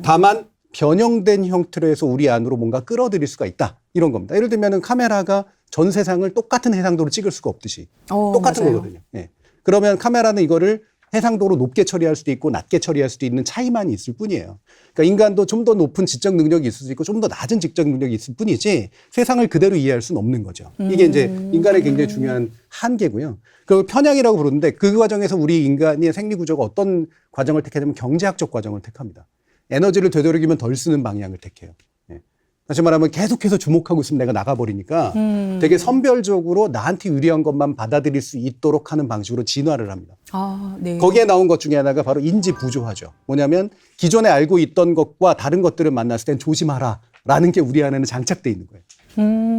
다만 변형된 형태로 해서 우리 안으로 뭔가 끌어들일 수가 있다. 이런 겁니다. 예를 들면 카메라가 전 세상을 똑같은 해상도로 찍을 수가 없듯이 똑같은 맞아요. 거거든요. 예. 그러면 카메라는 이거를 해상도로 높게 처리할 수도 있고 낮게 처리할 수도 있는 차이만 있을 뿐이에요. 그러니까 인간도 좀 더 높은 지적 능력이 있을 수 있고 좀 더 낮은 지적 능력이 있을 뿐이지 세상을 그대로 이해할 수는 없는 거죠. 이게 이제 인간의 굉장히 중요한 한계고요. 그 편향이라고 부르는데 그 과정에서 우리 인간의 생리 구조가 어떤 과정을 택하냐면 경제학적 과정을 택합니다. 에너지를 되도록이면 덜 쓰는 방향을 택해요. 예. 다시 말하면 계속해서 주목하고 있으면 내가 나가버리니까 되게 선별적으로 나한테 유리한 것만 받아들일 수 있도록 하는 방식으로 진화를 합니다. 네. 거기에 나온 것 중에 하나가 바로 인지 부조화죠. 뭐냐면 기존에 알고 있던 것과 다른 것들을 만났을 땐 조심하라 라는 게 우리 안에는 장착돼 있는 거예요.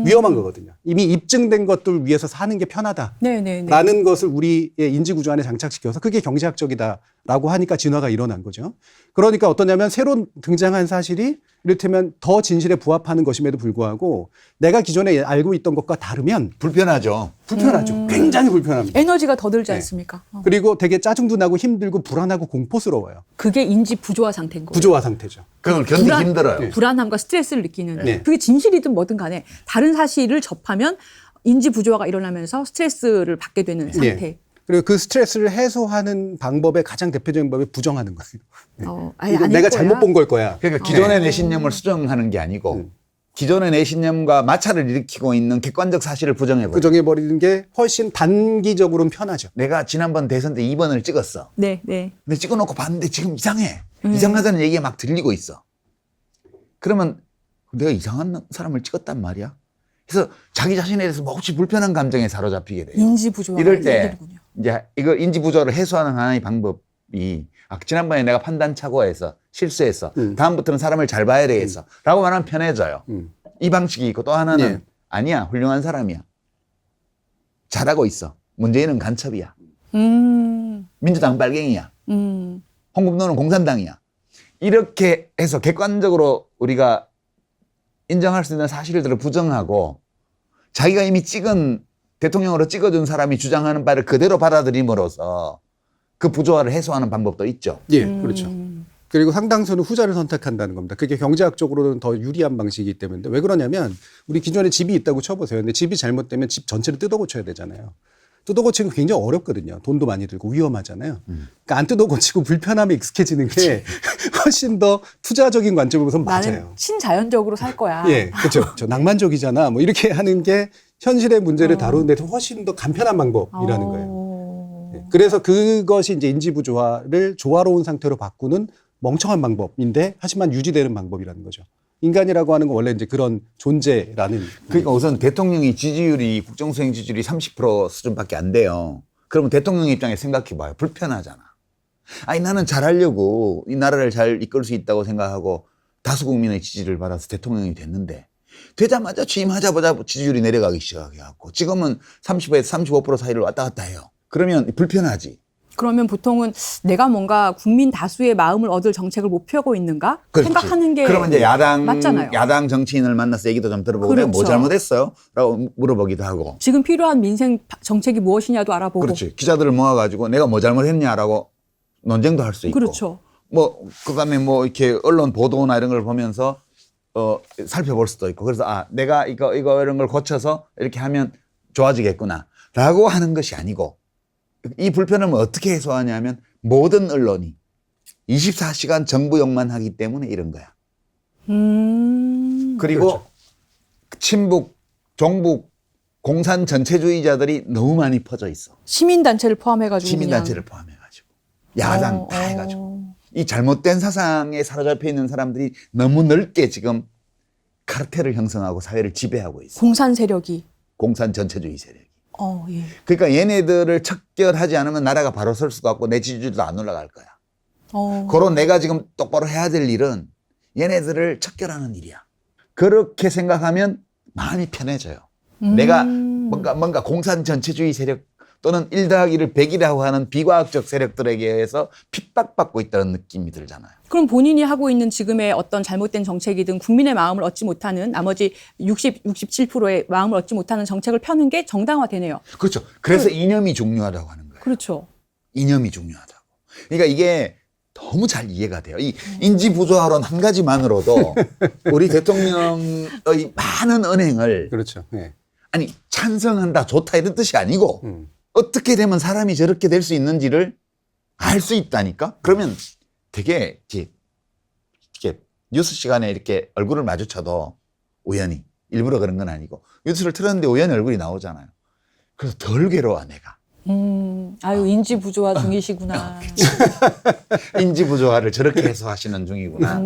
위험한 거거든요. 이미 입증된 것들 위해서 사는 게 편하다. 네네네. 라는 것을 우리의 인지구조 안에 장착시켜서 그게 경제학적이다라고 하니까 진화가 일어난 거죠. 그러니까 어떠냐면 새로 등장한 사실이 이를테면 더 진실에 부합하는 것임에도 불구하고 내가 기존에 알고 있던 것과 다르면 불편하죠. 불편하죠. 굉장히 불편합니다. 에너지가 더 들지 네. 않습니까? 그리고 되게 짜증도 나고 힘들고 불안하고 공포스러워요. 그게 인지 부조화 상태인 거예요. 부조화 상태죠. 그걸 견디기 힘들어요. 불안함과 스트레스를 느끼는. 네. 그게 진실이든 뭐든 간에 다른 사실을 접하면 인지 부조화가 일어나면서 스트레스를 받게 되는 상태. 네. 그리고 그 스트레스를 해소하는 방법의 가장 대표적인 법이 부정하는 거예요. 이거 내가 잘못 본 걸 거야. 그러니까 기존의 내 신념을 수정하는 게 아니고 기존의 내 신념과 마찰을 일으키고 있는 객관적 사실을 부정해버려. 부정해버리는 게 훨씬 단기적으로는 편하죠. 내가 지난번 대선 때 2번을 찍었어. 네, 네. 근데 찍어놓고 봤는데 지금 이상해. 이상하다는 얘기가 막 들리고 있어. 그러면 내가 이상한 사람을 찍었단 말이야. 그래서 자기 자신에 대해서 몹시 불편한 감정에 사로잡히게 돼요. 인지 부조화가 이럴 때 생기는군요. 이제 이거 인지 부조를 해소하는 하나의 방법이 지난번에 내가 판단 착오해서 실수했어. 다음부터는 사람을 잘 봐야 되겠어. 라고 말하면 편해져요. 이 방식이 있고 또 하나는 예. 아니야. 훌륭한 사람이야. 잘하고 있어. 문재인은 간첩이야. 민주당 빨갱이야. 홍금노는 공산당이야. 이렇게 해서 객관적으로 우리가 인정할 수 있는 사실들을 부정하고 자기가 이미 대통령으로 찍어준 사람이 주장하는 바를 그대로 받아들임으로써 그 부조화를 해소하는 방법도 있죠. 예, 그렇죠. 그리고 상당수는 후자를 선택한다는 겁니다. 그게 경제학적으로는 더 유리한 방식이기 때문에. 왜 그러냐면 우리 기존에 집이 있다고 쳐보세요. 근데 집이 잘못되면 집 전체를 뜯어고쳐야 되잖아요. 뜯어고치는 거 굉장히 어렵거든요. 돈도 많이 들고 위험하잖아요. 그러니까 안 뜯어고치고 불편함에 익숙해지는 게 훨씬 더 투자적인 관점으로서는 나는 맞아요. 친자연적으로 살 거야. 예, 그렇죠. 낭만적이잖아. 뭐 이렇게 하는 게 현실의 문제를 다루는 데 훨씬 더 간편한 방법이라는 거예요. 예, 그래서 그것이 이제 인지부조화를 조화로운 상태로 바꾸는 멍청한 방법인데 하지만 유지되는 방법이라는 거죠. 인간이라고 하는 건 원래 이제 그런 존재라는. 그러니까 우선 대통령이 지지율이 국정수행 지지율이 30% 수준밖에 안 돼요. 그러면 대통령 입장에 생각해 봐요. 불편하잖아. 아니 나는 잘하려고 이 나라를 잘 이끌 수 있다고 생각하고 다수 국민의 지지를 받아서 대통령이 됐는데 되자마자 취임하자마자 지지율이 내려가기 시작해갖고 지금은 30에서 35% 사이를 왔다 갔다 해요. 그러면 불편하지. 그러면 보통은 내가 뭔가 국민 다수의 마음을 얻을 정책을 못 펴고 있는가 그렇지. 생각하는 게 그러면 이제 맞잖아요. 야당 정치인을 만나서 얘기도 좀 들어보고 내가 뭐 그렇죠. 잘못했어요? 라고 물어보기도 하고. 지금 필요한 민생 정책이 무엇이냐도 알아보고. 그렇지. 기자들을 모아가지고 내가 뭐 잘못했냐라고 논쟁도 할 수 있고. 그렇죠. 뭐 그다음에 뭐 이렇게 언론 보도나 이런 걸 보면서 살펴볼 수도 있고. 그래서 내가 이거 이런 걸 고쳐서 이렇게 하면 좋아지겠구나라고 하는 것이 아니고 이 불편을 어떻게 해소하냐면 모든 언론이 24시간 정부욕만 하기 때문에 이런 거야. 그리고 그렇죠. 친북, 종북, 공산 전체주의자들이 너무 많이 퍼져 있어. 시민단체를 포함해가지고. 시민단체를 포함해가지고. 야당 다 해가지고. 이 잘못된 사상에 사로잡혀 있는 사람들이 너무 넓게 지금 카르텔을 형성하고 사회를 지배하고 있어. 공산 세력이. 공산 전체주의 세력이. 예. 그러니까 얘네들을 척결하지 않으면 나라가 바로 설 수가 없고 내 지지율도 안 올라갈 거야. 그런 내가 지금 똑바로 해야 될 일은 얘네들을 척결하는 일이야. 그렇게 생각하면 마음이 편해져요. 내가 뭔가 공산 전체주의 세력 또는 1+1을 100이라고 하는 비과학적 세력들에게 의해서 핍박받고 있다는 느낌이 들잖아요. 그럼 본인이 하고 있는 지금의 어떤 잘못된 정책이든 국민의 마음을 얻지 못하는 나머지 67%의 마음을 얻지 못하는 정책을 펴는 게 정당화되네요. 그렇죠. 그래서 이념이 중요하다고 하는 거예요. 그렇죠. 이념이 중요하다고. 그러니까 이게 너무 잘 이해가 돼요. 이 인지부조화론 한 가지만으로도 우리 대통령의 많은 언행을 그렇죠. 네. 아니 찬성한다 좋다 이런 뜻이 아니고 어떻게 되면 사람이 저렇게 될 수 있는지를 알 수 있다니까. 그러면 되게 이렇게 뉴스 시간에 이렇게 얼굴을 마주쳐도 우연히 일부러 그런 건 아니고 뉴스를 틀었는데 우연히 얼굴이 나오잖아요. 그래서 덜 괴로워 내가. 인지 부조화 중이시구나. 인지부조화를 저렇게 해소하시는 중이구나.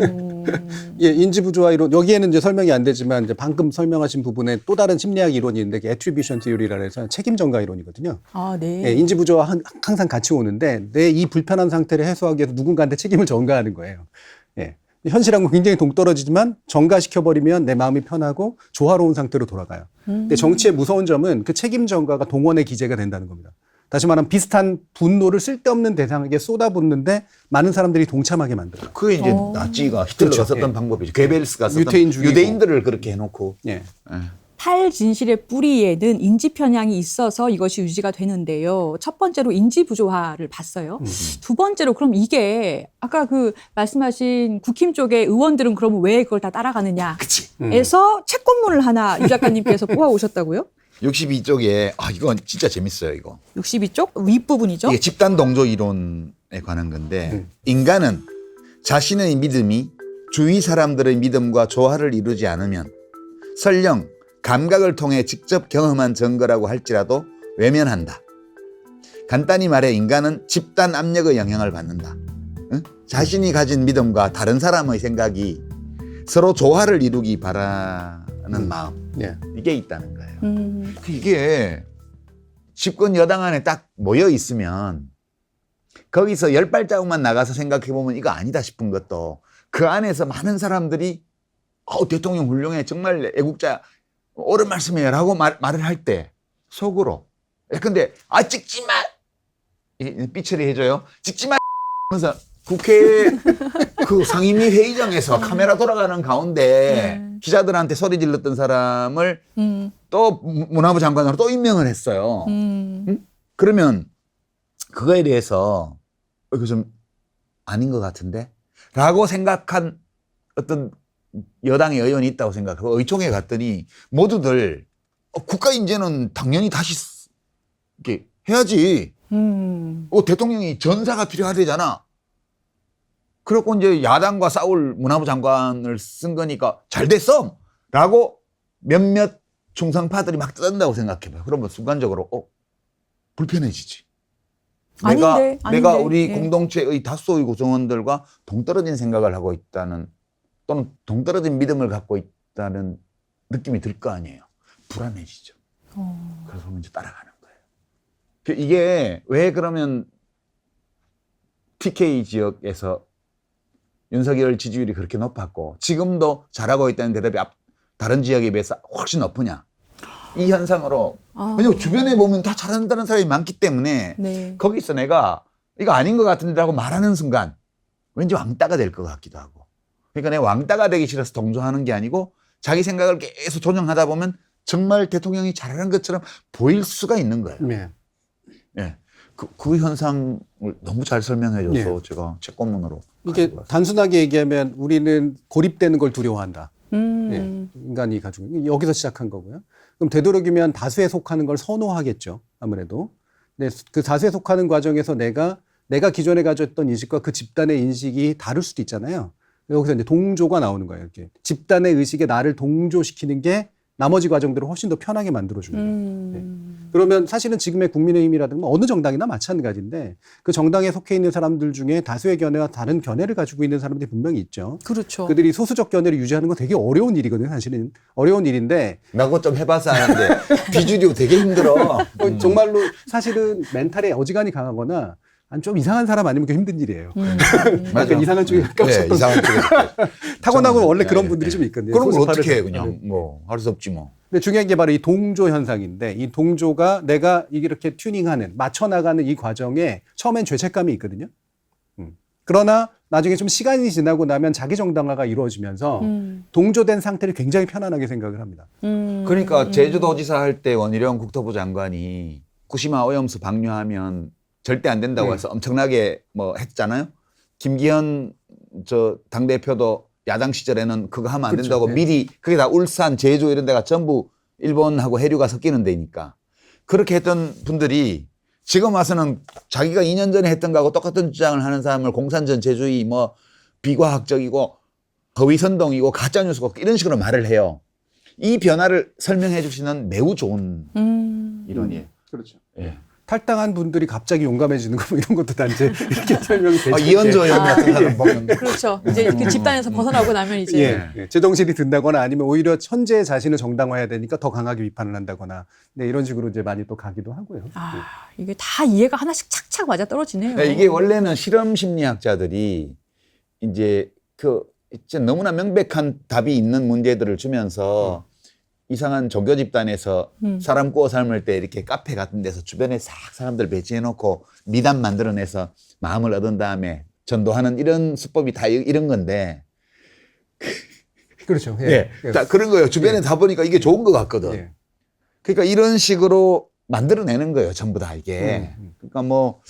예, 인지부조화 이론 여기에는 이제 설명이 안 되지만 이제 방금 설명하신 부분에 또 다른 심리학 이론이 있는데 애트리뷰션 티오리라 해서 책임 전가 이론이거든요. 네. 예, 인지부조화 항상 같이 오는데 내 이 불편한 상태를 해소하기 위해서 누군가한테 책임을 전가하는 거예요. 예. 현실하고 굉장히 동떨어지지만 전가시켜버리면 내 마음이 편하고 조화로운 상태로 돌아가요. 근데 정치의 무서운 점은 그 책임 전가가 동원의 기제가 된다는 겁니다. 다시 말하면 비슷한 분노를 쓸데없는 대상에게 쏟아붓는데 많은 사람들이 동참하게 만들어요. 그게 이제 나치가 히틀러가 그렇죠. 썼던 예. 방법이죠. 괴벨스가 썼던 유태인 죽이고. 유대인들을 그렇게 해놓고. 예. 탈진실의 뿌리에는 인지 편향이 있어서 이것이 유지가 되는데요. 첫 번째로 인지 부조화를 봤어요. 두 번째로 그럼 이게 아까 그 말씀하신 국힘 쪽의 의원들은 그러면 왜 그걸 다 따라가느냐? 그치. 에서 책권문을 하나 유 작가님께서 뽑아 오셨다고요? 62쪽에 이건 진짜 재밌어요. 이거. 62쪽 윗부분이죠. 이게 집단 동조 이론에 관한 건데 인간은 자신의 믿음이 주위 사람들의 믿음과 조화를 이루지 않으면 설령 감각을 통해 직접 경험한 증거라고 할지라도 외면한다. 간단히 말해 인간은 집단 압력의 영향을 받는다. 응? 자신이 가진 믿음과 다른 사람의 생각이 서로 조화를 이루기 바라는 마음. 예. 이게 있다는 거예요. 이게 집권 여당 안에 딱 모여 있으면 거기서 10발자국만 나가서 생각해 보면 이거 아니다 싶은 것도 그 안에서 많은 사람들이 대통령 훌륭해 정말 애국자 옳은 말씀이에요 라고 말을 할 때 속으로 근데 찍지 마 삐처리 해줘요 찍지 마 하면서 국회 그 상임위 회의장에서 카메라 돌아가는 가운데 기자들한테 소리 질렀던 사람을 또 문화부 장관으로 또 임명을 했어요. 응? 그러면 그거에 대해서 이거 좀 아닌 것 같은데? 라고 생각한 어떤 여당의 의원이 있다고 생각하고 의총에 갔더니 모두들 국가 인재는 당연히 다시 이렇게 해야지. 대통령이 전사가 필요하대잖아. 그렇고 이제 야당과 싸울 문화부 장관을 쓴 거니까 잘 됐어! 라고 몇몇 충성파들이 막 떠든다고 생각해봐요. 그러면 순간적으로 불편해지지. 아닌데. 내가 우리 공동체의 다수의 구성원들과 동떨어진 생각을 하고 있다는 또는 동떨어진 믿음을 갖고 있다는 느낌이 들 거 아니에요. 불안해지죠. 그래서 이제 따라가는 거예요. 이게 왜 그러면 TK 지역에서 윤석열 지지율이 그렇게 높았고 지금도 잘하고 있다는 대답이 다른 지역에 비해서 훨씬 높으냐. 이 현상으로 왜냐면 주변에 보면 다 잘한다는 사람이 많기 때문에 네. 거기서 내가 이거 아닌 것 같은데 하고 말하는 순간 왠지 왕따가 될 것 같기도 하고. 그러니까 내가 왕따가 되기 싫어서 동조하는 게 아니고 자기 생각을 계속 조정하다 보면 정말 대통령이 잘하는 것처럼 보일 수가 있는 거예요. 네. 예. 그 현상을 너무 잘 설명해줘서 네. 제가 책권문으로 이게 단순하게 얘기하면 우리는 고립되는 걸 두려워한다. 음. 예, 인간이 가지고 여기서 시작한 거고요. 그럼 되도록이면 다수에 속하는 걸 선호하겠죠. 아무래도. 근데 그 다수에 속하는 과정에서 내가 기존에 가졌던 인식과 그 집단의 인식이 다를 수도 있잖아요. 여기서 이제 동조가 나오는 거예요. 이렇게 집단의 의식에 나를 동조시키는 게 나머지 과정들을 훨씬 더 편하게 만들어주는 거예요. 네. 그러면 사실은 지금의 국민의힘이라든가 어느 정당이나 마찬가지인데 그 정당에 속해 있는 사람들 중에 다수의 견해와 다른 견해를 가지고 있는 사람들이 분명히 있죠. 그렇죠. 그들이 소수적 견해를 유지하는 건 되게 어려운 일이거든요. 사실은 어려운 일인데 나 그거 좀 해봐서 아는데 비주류 되게 힘들어. 정말로 사실은 멘탈이 어지간히 강하거나 좀 이상한 사람 아니면 그 힘든 일이에요. 맞아. 약간 이상한 쪽에 가까우셨던 이상한 쪽에 타고나고 원래 예, 그런 예, 분들이 예. 좀 있거든요. 그런 걸 소수파를 어떻게 해 좀. 그냥 뭐 할 수 없지 뭐. 근데 중요한 게 바로 이 동조 현상인데 이 동조가 내가 이렇게 튜닝하는 맞춰나가는 이 과정에 처음엔 죄책감이 있거든요. 그러나 나중에 좀 시간이 지나고 나면 자기 정당화가 이루어지면서 동조된 상태를 굉장히 편안하게 생각을 합니다. 그러니까 제주도지사 할 때 원희룡 국토부 장관이 후쿠시마 오염수 방류하면 절대 안 된다고 해서 엄청나게 뭐 했잖아요. 김기현 당대표도 야당 시절에는 그거 하면 안 그렇죠. 된다고 네. 미리 그게 다 울산, 제주 이런 데가 전부 일본하고 해류가 섞이는 데니까 그렇게 했던 분들이 지금 와서는 자기가 2년 전에 했던 거하고 똑같은 주장을 하는 사람을 공산전체주의 뭐 비과학적이고 허위선동이고 가짜뉴스고 이런 식으로 말을 해요. 이 변화를 설명해 주시는 매우 좋은 이론이에요. 그렇죠. 예. 탈당한 분들이 갑자기 용감해지는 거 뭐 이런 것도 다 이제 이렇게 설명이 되죠. 이현조 형 같은 사람 보면 그렇죠. 이제 그 집단에서 벗어나고 나면 이제 예, 제정신이 든다거나 아니면 오히려 현재 자신을 정당화해야 되니까 더 강하게 비판을 한다거나 네, 이런 식으로 이제 많이 또 가기도 하고요. 이게 다 이해가 하나씩 착착 맞아 떨어지네요. 네, 이게 원래는 실험 심리학자들이 이제 이제 너무나 명백한 답이 있는 문제들을 주면서 이상한 종교 집단에서 사람 구워 삶을 때 이렇게 카페 같은 데서 주변에 싹 사람들 배치해 놓고 미담 만들어내서 마음을 얻은 다음에 전도하는 이런 수법이 다 이런 건데. 그렇죠. 예. 다 그런 거예요. 주변에 다 보니까 이게 좋은 것 같거든. 예. 그러니까 이런 식으로 만들어내는 거예요. 전부 다 이게. 그러니까 뭐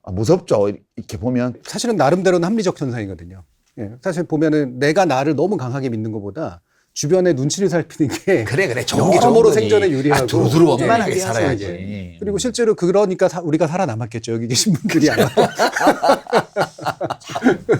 무섭죠. 이렇게 보면. 사실은 나름대로는 합리적 현상이거든요. 예, 사실 보면은 내가 나를 너무 강하게 믿는 것보다 주변의 눈치를 살피는 게 그래 좋은 게 좋은 여러모로 거지. 생존에 유리하고 두루두루 예, 원만하게 유리하죠. 살아야지. 그리고 실제로 그러니까 우리가 살아남았겠죠. 여기 계신 분들이 아마.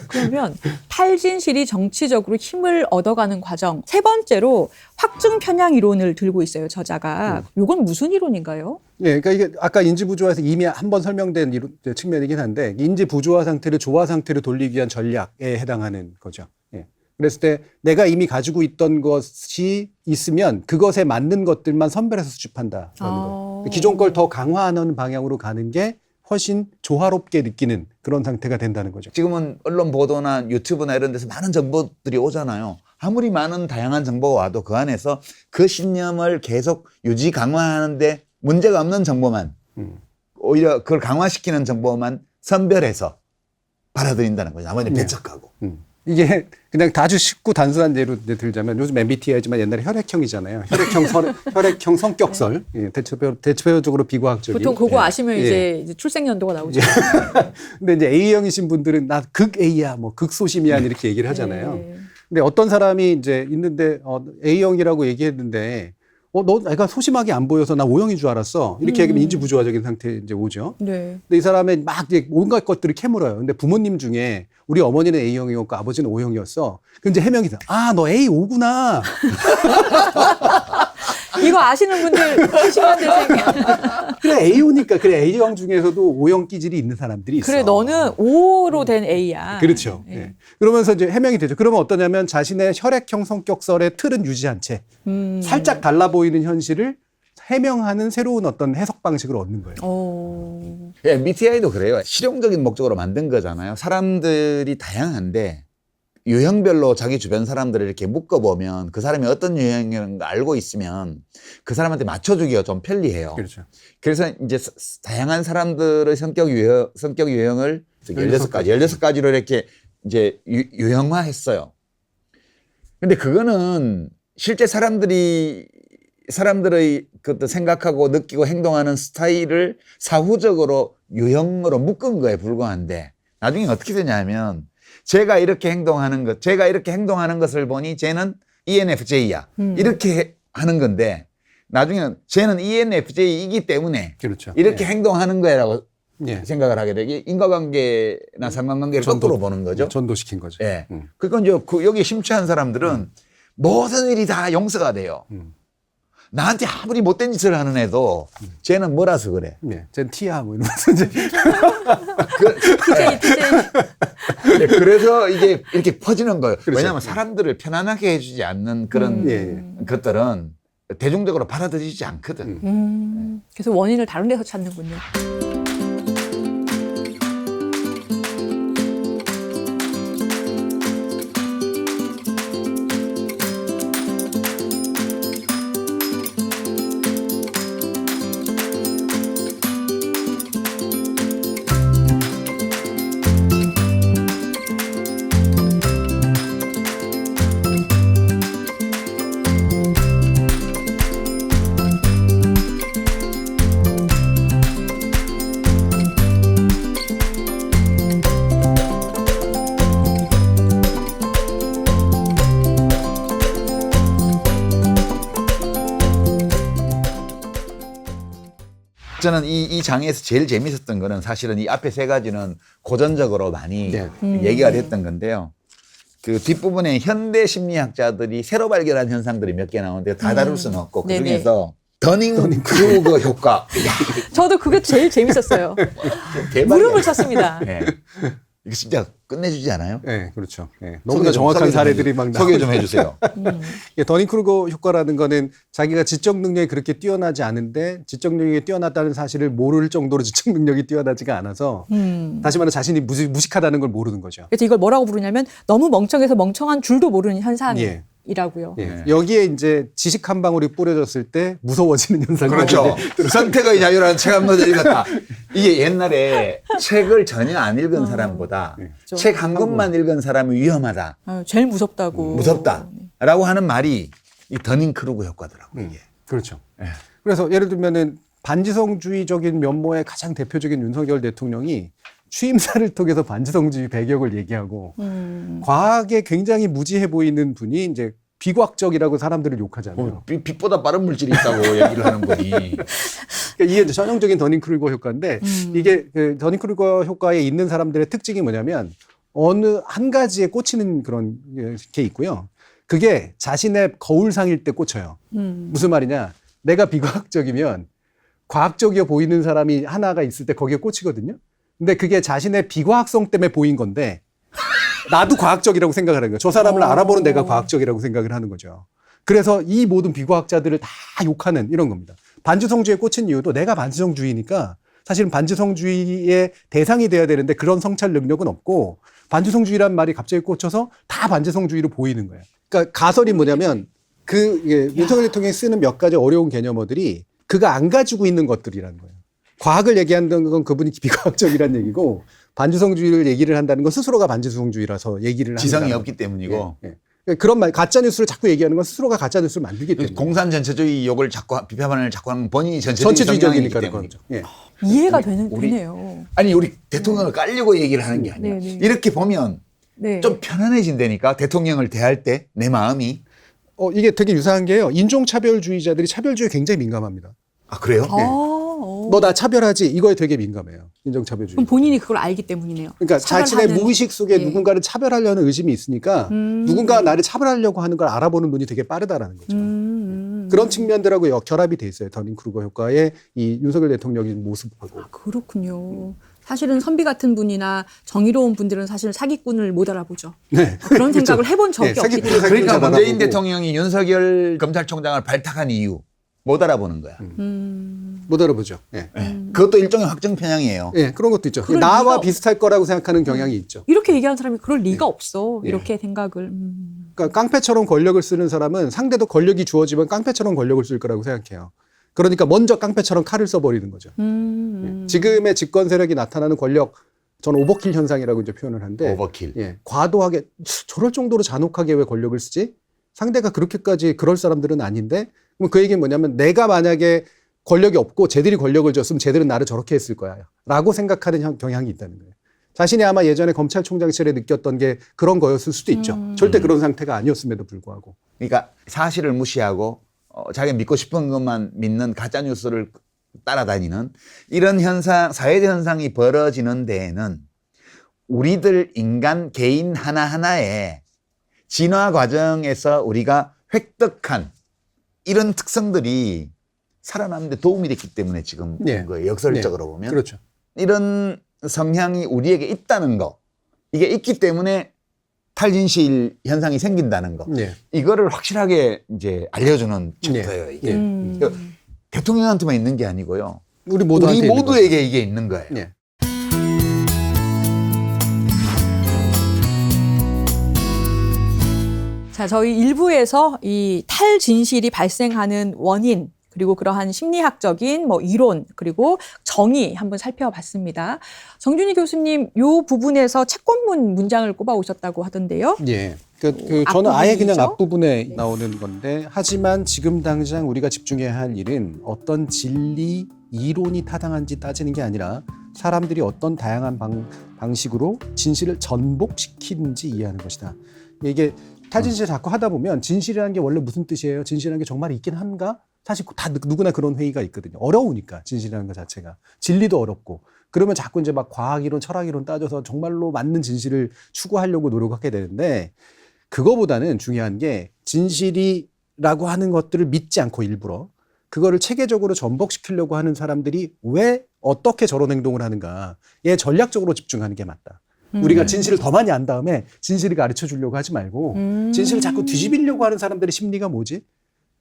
그러면 탈진실이 정치적으로 힘을 얻어가는 과정. 세 번째로 확증 편향 이론을 들고 있어요. 저자가. 이건 무슨 이론인가요? 예, 그러니까 이게 아까 인지 부조화에서 이미 한번 설명된 측면이긴 한데 인지 부조화 상태를 조화 상태로 돌리기 위한 전략에 해당하는 거죠. 예. 그랬을 때 내가 이미 가지고 있던 것이 있으면 그것에 맞는 것들만 선별해서 수집한다라는 거예요. 기존 걸 더 강화하는 방향으로 가는 게 훨씬 조화롭게 느끼는 그런 상태가 된다는 거죠. 지금은 언론 보도나 유튜브나 이런 데서 많은 정보들이 오잖아요. 아무리 많은 다양한 정보가 와도 그 안에서 그 신념을 계속 유지 강화하는데 문제가 없는 정보만 오히려 그걸 강화시키는 정보만 선별해서 받아들인다는 거죠. 나머지는 배척하고. 이게 그냥 아주 쉽고 단순한 예로 들자면 요즘 MBTI지만 옛날에 혈액형이잖아요. 혈액형 성격설. 예, 대체적으로 비과학적인. 보통 그거 예. 아시면 예. 이제 출생 연도가 나오죠. 근데 이제 A형이신 분들은 나 극 A야, 뭐 극소심이야 이렇게 얘기를 하잖아요. 네. 근데 어떤 사람이 이제 있는데 A형이라고 얘기했는데 너 내가 소심하게 안 보여서 나 O형인 줄 알았어. 이렇게 얘기하면 인지 부조화적인 상태에 이제 오죠. 네. 근데 이 사람의 막 이제 온갖 것들을 캐물어요. 근데 부모님 중에 우리 어머니는 A형이었고 아버지는 O형이었어. 그럼 이제 해명이 돼. 너 A5구나. 이거 아시는 분들 계시면 되세요. 그래 A오니까 그래 A형 중에서도 O형 기질이 있는 사람들이 있어. 그래 너는 O로 된 A야. 그렇죠. 예. 예. 그러면서 이제 해명이 되죠. 그러면 어떠냐면 자신의 혈액형 성격설의 틀은 유지한 채 살짝 달라 보이는 현실을 해명하는 새로운 어떤 해석 방식을 얻는 거예요. 오. 예, MBTI도 그래요. 실용적인 목적으로 만든 거잖아요. 사람들이 다양한데 유형별로 자기 주변 사람들을 이렇게 묶어보면 그 사람이 어떤 유형인가 알고 있으면 그 사람한테 맞춰주기가 좀 편리해요. 그렇죠. 그래서 이제 다양한 사람들의 성격 유형을 16가지로 이렇게 이제 유형화했어요. 근데 그거는 실제 사람들의 그 생각하고 느끼고 행동하는 스타일을 사후적으로 유형으로 묶은 거에 불과한데 나중에 어떻게 되냐면 제가 이렇게 행동하는 것을 보니 쟤는 ENFJ야. 이렇게 하는 건데 나중에는 쟤는 ENFJ이기 때문에 그렇죠. 이렇게 예. 행동하는 거라고 예. 생각을 하게 되게 인과관계나 상관관계를 거꾸로 보는 거죠. 전도시킨 거죠. 예. 그러니까 이제 여기 심취한 사람들은 모든 일이 다 용서가 돼요. 나한테 아무리 못된 짓을 하는 애도 쟤는 뭐라서 그래. 예. 쟤는 T야 뭐 이러면서 이제 TJ. 네, 그래서 이게 이렇게 퍼지는 거예요. 그렇죠. 왜냐하면 사람들을 편안하게 해주지 않는 그런 예. 것들은 대중적으로 받아들이지 않거든. 그래서 원인을 다른 데서 찾는군요. 저는 이 장에서 제일 재밌었던 거는 사실은 이 앞에 세 가지는 고전적으로 많이 네. 얘기가 됐던 건데요. 그 뒷부분에 현대 심리학자들이 새로 발견한 현상들이 몇 개 나오는데 다 다룰 수는 없고 그 네네. 중에서 더닝크루거 효과. 저도 그게 제일 재밌었어요. 대박이야. 무릎을 쳤습니다. 네. 이거 진짜 끝내주지 않아요? 예, 그렇죠. 예. 너무나 정확한 소개 좀 사례들이 막 소개 좀 나오죠. 해주세요. 예, 더닝크루거 효과라는 거는 자기가 지적 능력이 그렇게 뛰어나지 않은데 지적 능력이 뛰어나다는 사실을 모를 정도로 지적 능력이 뛰어나지가 않아서 다시 말해 자신이 무식하다는 걸 모르는 거죠. 그래서 이걸 뭐라고 부르냐면 너무 멍청해서 멍청한 줄도 모르는 현상이라고요. 예. 네. 여기에 이제 지식 한 방울이 뿌려졌을 때 무서워지는 현상이 그렇죠. 선택의 자유라는 책 한 권 읽었다. 이게 옛날에 책을 전혀 안 읽은 사람보다 책 한 권만 읽은 사람이 위험하다. 제일 무섭다고. 무섭다라고 하는 말이 이 더닝크루거 효과더라고요. 이게. 그렇죠. 예. 그래서 예를 들면은 반지성주의적인 면모의 가장 대표적인 윤석열 대통령이 취임사를 통해서 반지성주의 배격을 얘기하고 과학에 굉장히 무지해 보이는 분이 이제 비과학적이라고 사람들을 욕하잖아요. 빛보다 빠른 물질이 있다고 얘기를 하는 분이. 그러니까 이게 이제 전형적인 더닝크루거 효과인데 이게 그 더닝크루거 효과에 있는 사람들의 특징이 뭐냐면 어느 한 가지에 꽂히는 그런 게 있고요. 그게 자신의 거울상일 때 꽂혀요. 무슨 말이냐? 내가 비과학적이면 과학적이어 보이는 사람이 하나가 있을 때 거기에 꽂히거든요. 근데 그게 자신의 비과학성 때문에 보인 건데 나도 과학적이라고 생각을 하는 거예요. 저 사람을 알아보는 내가 과학적이라고 생각을 하는 거죠. 그래서 이 모든 비과학자들을 다 욕하는 이런 겁니다. 반지성주의에 꽂힌 이유도 내가 반지성주의니까 사실은 반지성주의의 대상이 돼야 되는데 그런 성찰 능력은 없고 반지성주의란 말이 갑자기 꽂혀서 다 반지성주의로 보이는 거예요. 그러니까 가설이 뭐냐면 윤석열 대통령이 쓰는 몇 가지 어려운 개념어들이 그가 안 가지고 있는 것들이라는 거예요. 과학을 얘기한다는 건 그분이 비과학적이라는 얘기고 반지성주의를 얘기를 한다는 건 스스로가 반지성주의라서 얘기를 지성이 한다는 없기 때문이고. 예, 예. 그런 말 가짜뉴스를 자꾸 얘기하는 건 스스로가 가짜뉴스를 만들기 때문에 공산 전체주의 욕을 비판을 자꾸 하는 본인이 전체주의적이기 때문에. 그렇죠. 예. 이해가 되네요. 아니 우리 대통령을 깔려고 얘기를 하는 게 아니야. 네네. 이렇게 보면 네. 좀 편안해진다니까 대통령을 대할 때 내 마음이. 이게 되게 유사한 게요. 인종차별주의자들이 차별주의에 굉장히 민감합니다. 아 그래요? 너 나 차별하지? 이거에 되게 민감해요. 인종차별주의. 그럼 본인이 그걸 알기 때문이네요. 그러니까 자신의 차별하는- 무의식 속에 예. 누군가를 차별하려는 의심이 있으니까 누군가가 나를 차별하려고 하는 걸 알아보는 눈이 되게 빠르다라는 거죠. 그런 측면들하고 결합이 돼 있어요. 더닝크루거 효과의 이 윤석열 대통령의 모습하고. 아, 그렇군요. 사실은 선비 같은 분이나 정의로운 분들은 사실 사기꾼을 못 알아보죠. 네. 그런 생각을 해본 적이 없기 사기꾼을 때문에. 그러니까 잘 문재인 알아보고. 대통령이 윤석열 검찰총장을 발탁한 이유 못 알아보는 거야. 못 알아보죠. 예. 그것도 일종의 확정 편향이에요. 예, 그런 것도 있죠. 그럴 나와 리가 비슷할 거라고 생각하는 경향이 있죠. 이렇게 얘기하는 사람이 그럴 리가 없어. 예. 이렇게 생각을. 그러니까 깡패처럼 권력을 쓰는 사람은 상대도 권력이 주어지면 깡패처럼 권력을 쓸 거라고 생각해요. 그러니까 먼저 깡패처럼 칼을 써버리는 거죠. 예. 지금의 집권 세력이 나타나는 권력, 저는 오버킬 현상이라고 이제 표현을 하는데, 오버킬. 예, 과도하게 저럴 정도로 잔혹하게 왜 권력을 쓰지? 상대가 그렇게까지 그럴 사람들은 아닌데, 그럼 그 얘기는 뭐냐면 내가 만약에 권력이 없고 쟤들이 권력을 줬으면 쟤들은 나를 저렇게 했을 거야 라고 생각하는 경향이 있다는 거예요. 자신이 아마 예전에 검찰총장 시절에 느꼈던 게 그런 거였을 수도 있죠. 절대 그런 상태가 아니었음에도 불구하고. 그러니까 사실을 무시하고 자기가 믿고 싶은 것만 믿는 가짜 뉴스를 따라다니는 이런 현상, 사회적 현상이 벌어지는 데에는 우리들 인간 개인 하나하나의 진화 과정에서 우리가 획득한 이런 특성들이 살아남는 데 도움이 됐기 때문에 지금 네. 거예요. 역설적으로 보면. 그렇죠. 이런 성향이 우리에게 있다는 거. 이게 있기 때문에 탈진실 현상이 생긴다는 거. 네. 이거를 확실하게 이제 알려주는 챕터예요, 이게. 대통령한테만 있는 게 아니고요. 우리 우리 모두에게 이게 있는 거예요. 네. 자, 저희 1부에서 이 탈진실이 발생하는 원인, 그리고 그러한 심리학적인 이론, 그리고 정의 한번 살펴봤습니다. 정준희 교수님, 요 부분에서 채권문 문장을 꼽아 오셨다고 하던데요. 예. 저는 아예 그냥 앞부분이죠? 앞부분에 나오는 건데, 하지만 지금 당장 우리가 집중해야 할 일은 어떤 진리, 이론이 타당한지 따지는 게 아니라 사람들이 어떤 다양한 방식으로 진실을 전복시키는지 이해하는 것이다. 이게 탈진실 자꾸 하다 보면 진실이라는 게 원래 무슨 뜻이에요? 진실이라는 게 정말 있긴 한가? 사실 다 누구나 그런 회의가 있거든요. 어려우니까 진실이라는 것 자체가. 진리도 어렵고. 그러면 자꾸 이제 막 과학이론, 철학이론 따져서 정말로 맞는 진실을 추구하려고 노력하게 되는데, 그거보다는 중요한 게 진실이라고 하는 것들을 믿지 않고 일부러 그거를 체계적으로 전복시키려고 하는 사람들이 왜 어떻게 저런 행동을 하는가에 전략적으로 집중하는 게 맞다. 우리가 진실을 더 많이 안 다음에 진실을 가르쳐 주려고 하지 말고 진실을 자꾸 뒤집으려고 하는 사람들의 심리가 뭐지?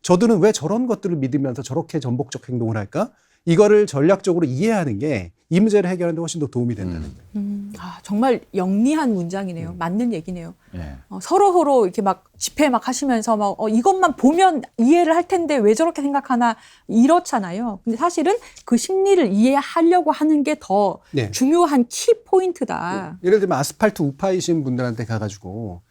저들은 왜 저런 것들을 믿으면서 저렇게 전복적 행동을 할까? 이거를 전략적으로 이해하는 게 이 문제를 해결하는 데 훨씬 더 도움이 된다는 거예요. 정말 영리한 문장이네요. 맞는 얘기네요. 네. 서로 이렇게 막 집회 막 하시면서 이것만 보면 이해를 할 텐데 왜 저렇게 생각하나 이렇잖아요. 근데 사실은 그 심리를 이해하려고 하는 게 더 네. 중요한 키 포인트다. 예를 들면 아스팔트 우파이신 분들한테 가가지고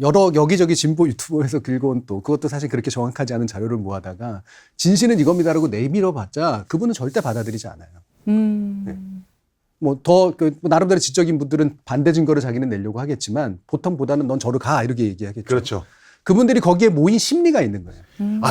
여러 여기저기 진보 유튜버에서 긁어온 또 그것도 사실 그렇게 정확하지 않은 자료를 모아다가 진실은 이겁니다라고 내밀어봤자 그분은 절대 받아들이지 않아요. 네. 나름대로 지적인 분들은 반대 증거를 자기는 내려고 하겠지만 보통보다는 넌 저로 가 이렇게 얘기하겠죠. 그렇죠. 그분들이 거기에 모인 심리가 있는 거예요.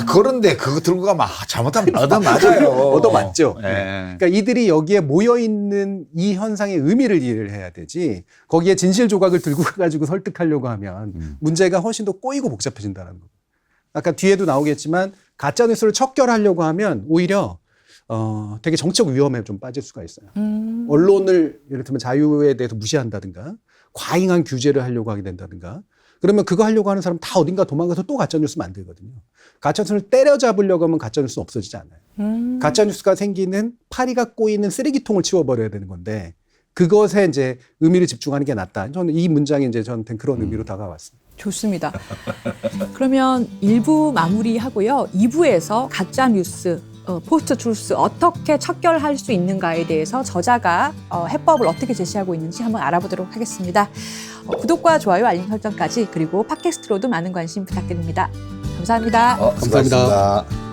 그런데 그거 들고 가면 잘못하면 맞아요. 얻어맞죠. 네. 그러니까 이들이 여기에 모여있는 이 현상의 의미를 이해를 해야 되지 거기에 진실 조각을 들고 가가지고 설득하려고 하면 문제가 훨씬 더 꼬이고 복잡해진다는 거고. 아까 뒤에도 나오겠지만 가짜뉴스를 척결하려고 하면 오히려 되게 정치적 위험에 좀 빠질 수가 있어요. 언론을 예를 들면 자유에 대해서 무시한다든가 과잉한 규제를 하려고 하게 된다든가 그러면 그거 하려고 하는 사람 다 어딘가 도망가서 또 가짜뉴스 만들거든요. 가짜뉴스를 때려잡으려고 하면 가짜뉴스는 없어지지 않아요. 가짜뉴스가 생기는 파리가 꼬이는 쓰레기통을 치워버려야 되는 건데 그것에 이제 의미를 집중하는 게 낫다. 저는 이 문장이 이제 저한테는 그런 의미로 다가왔습니다. 좋습니다. 그러면 1부 마무리하고요. 2부에서 가짜뉴스, 포스트 트루스 어떻게 척결할 수 있는가에 대해서 저자가 해법을 어떻게 제시하고 있는지 한번 알아보도록 하겠습니다. 구독과 좋아요, 알림 설정까지 그리고 팟캐스트로도 많은 관심 부탁드립니다. 감사합니다. 감사합니다. 수고하셨습니다.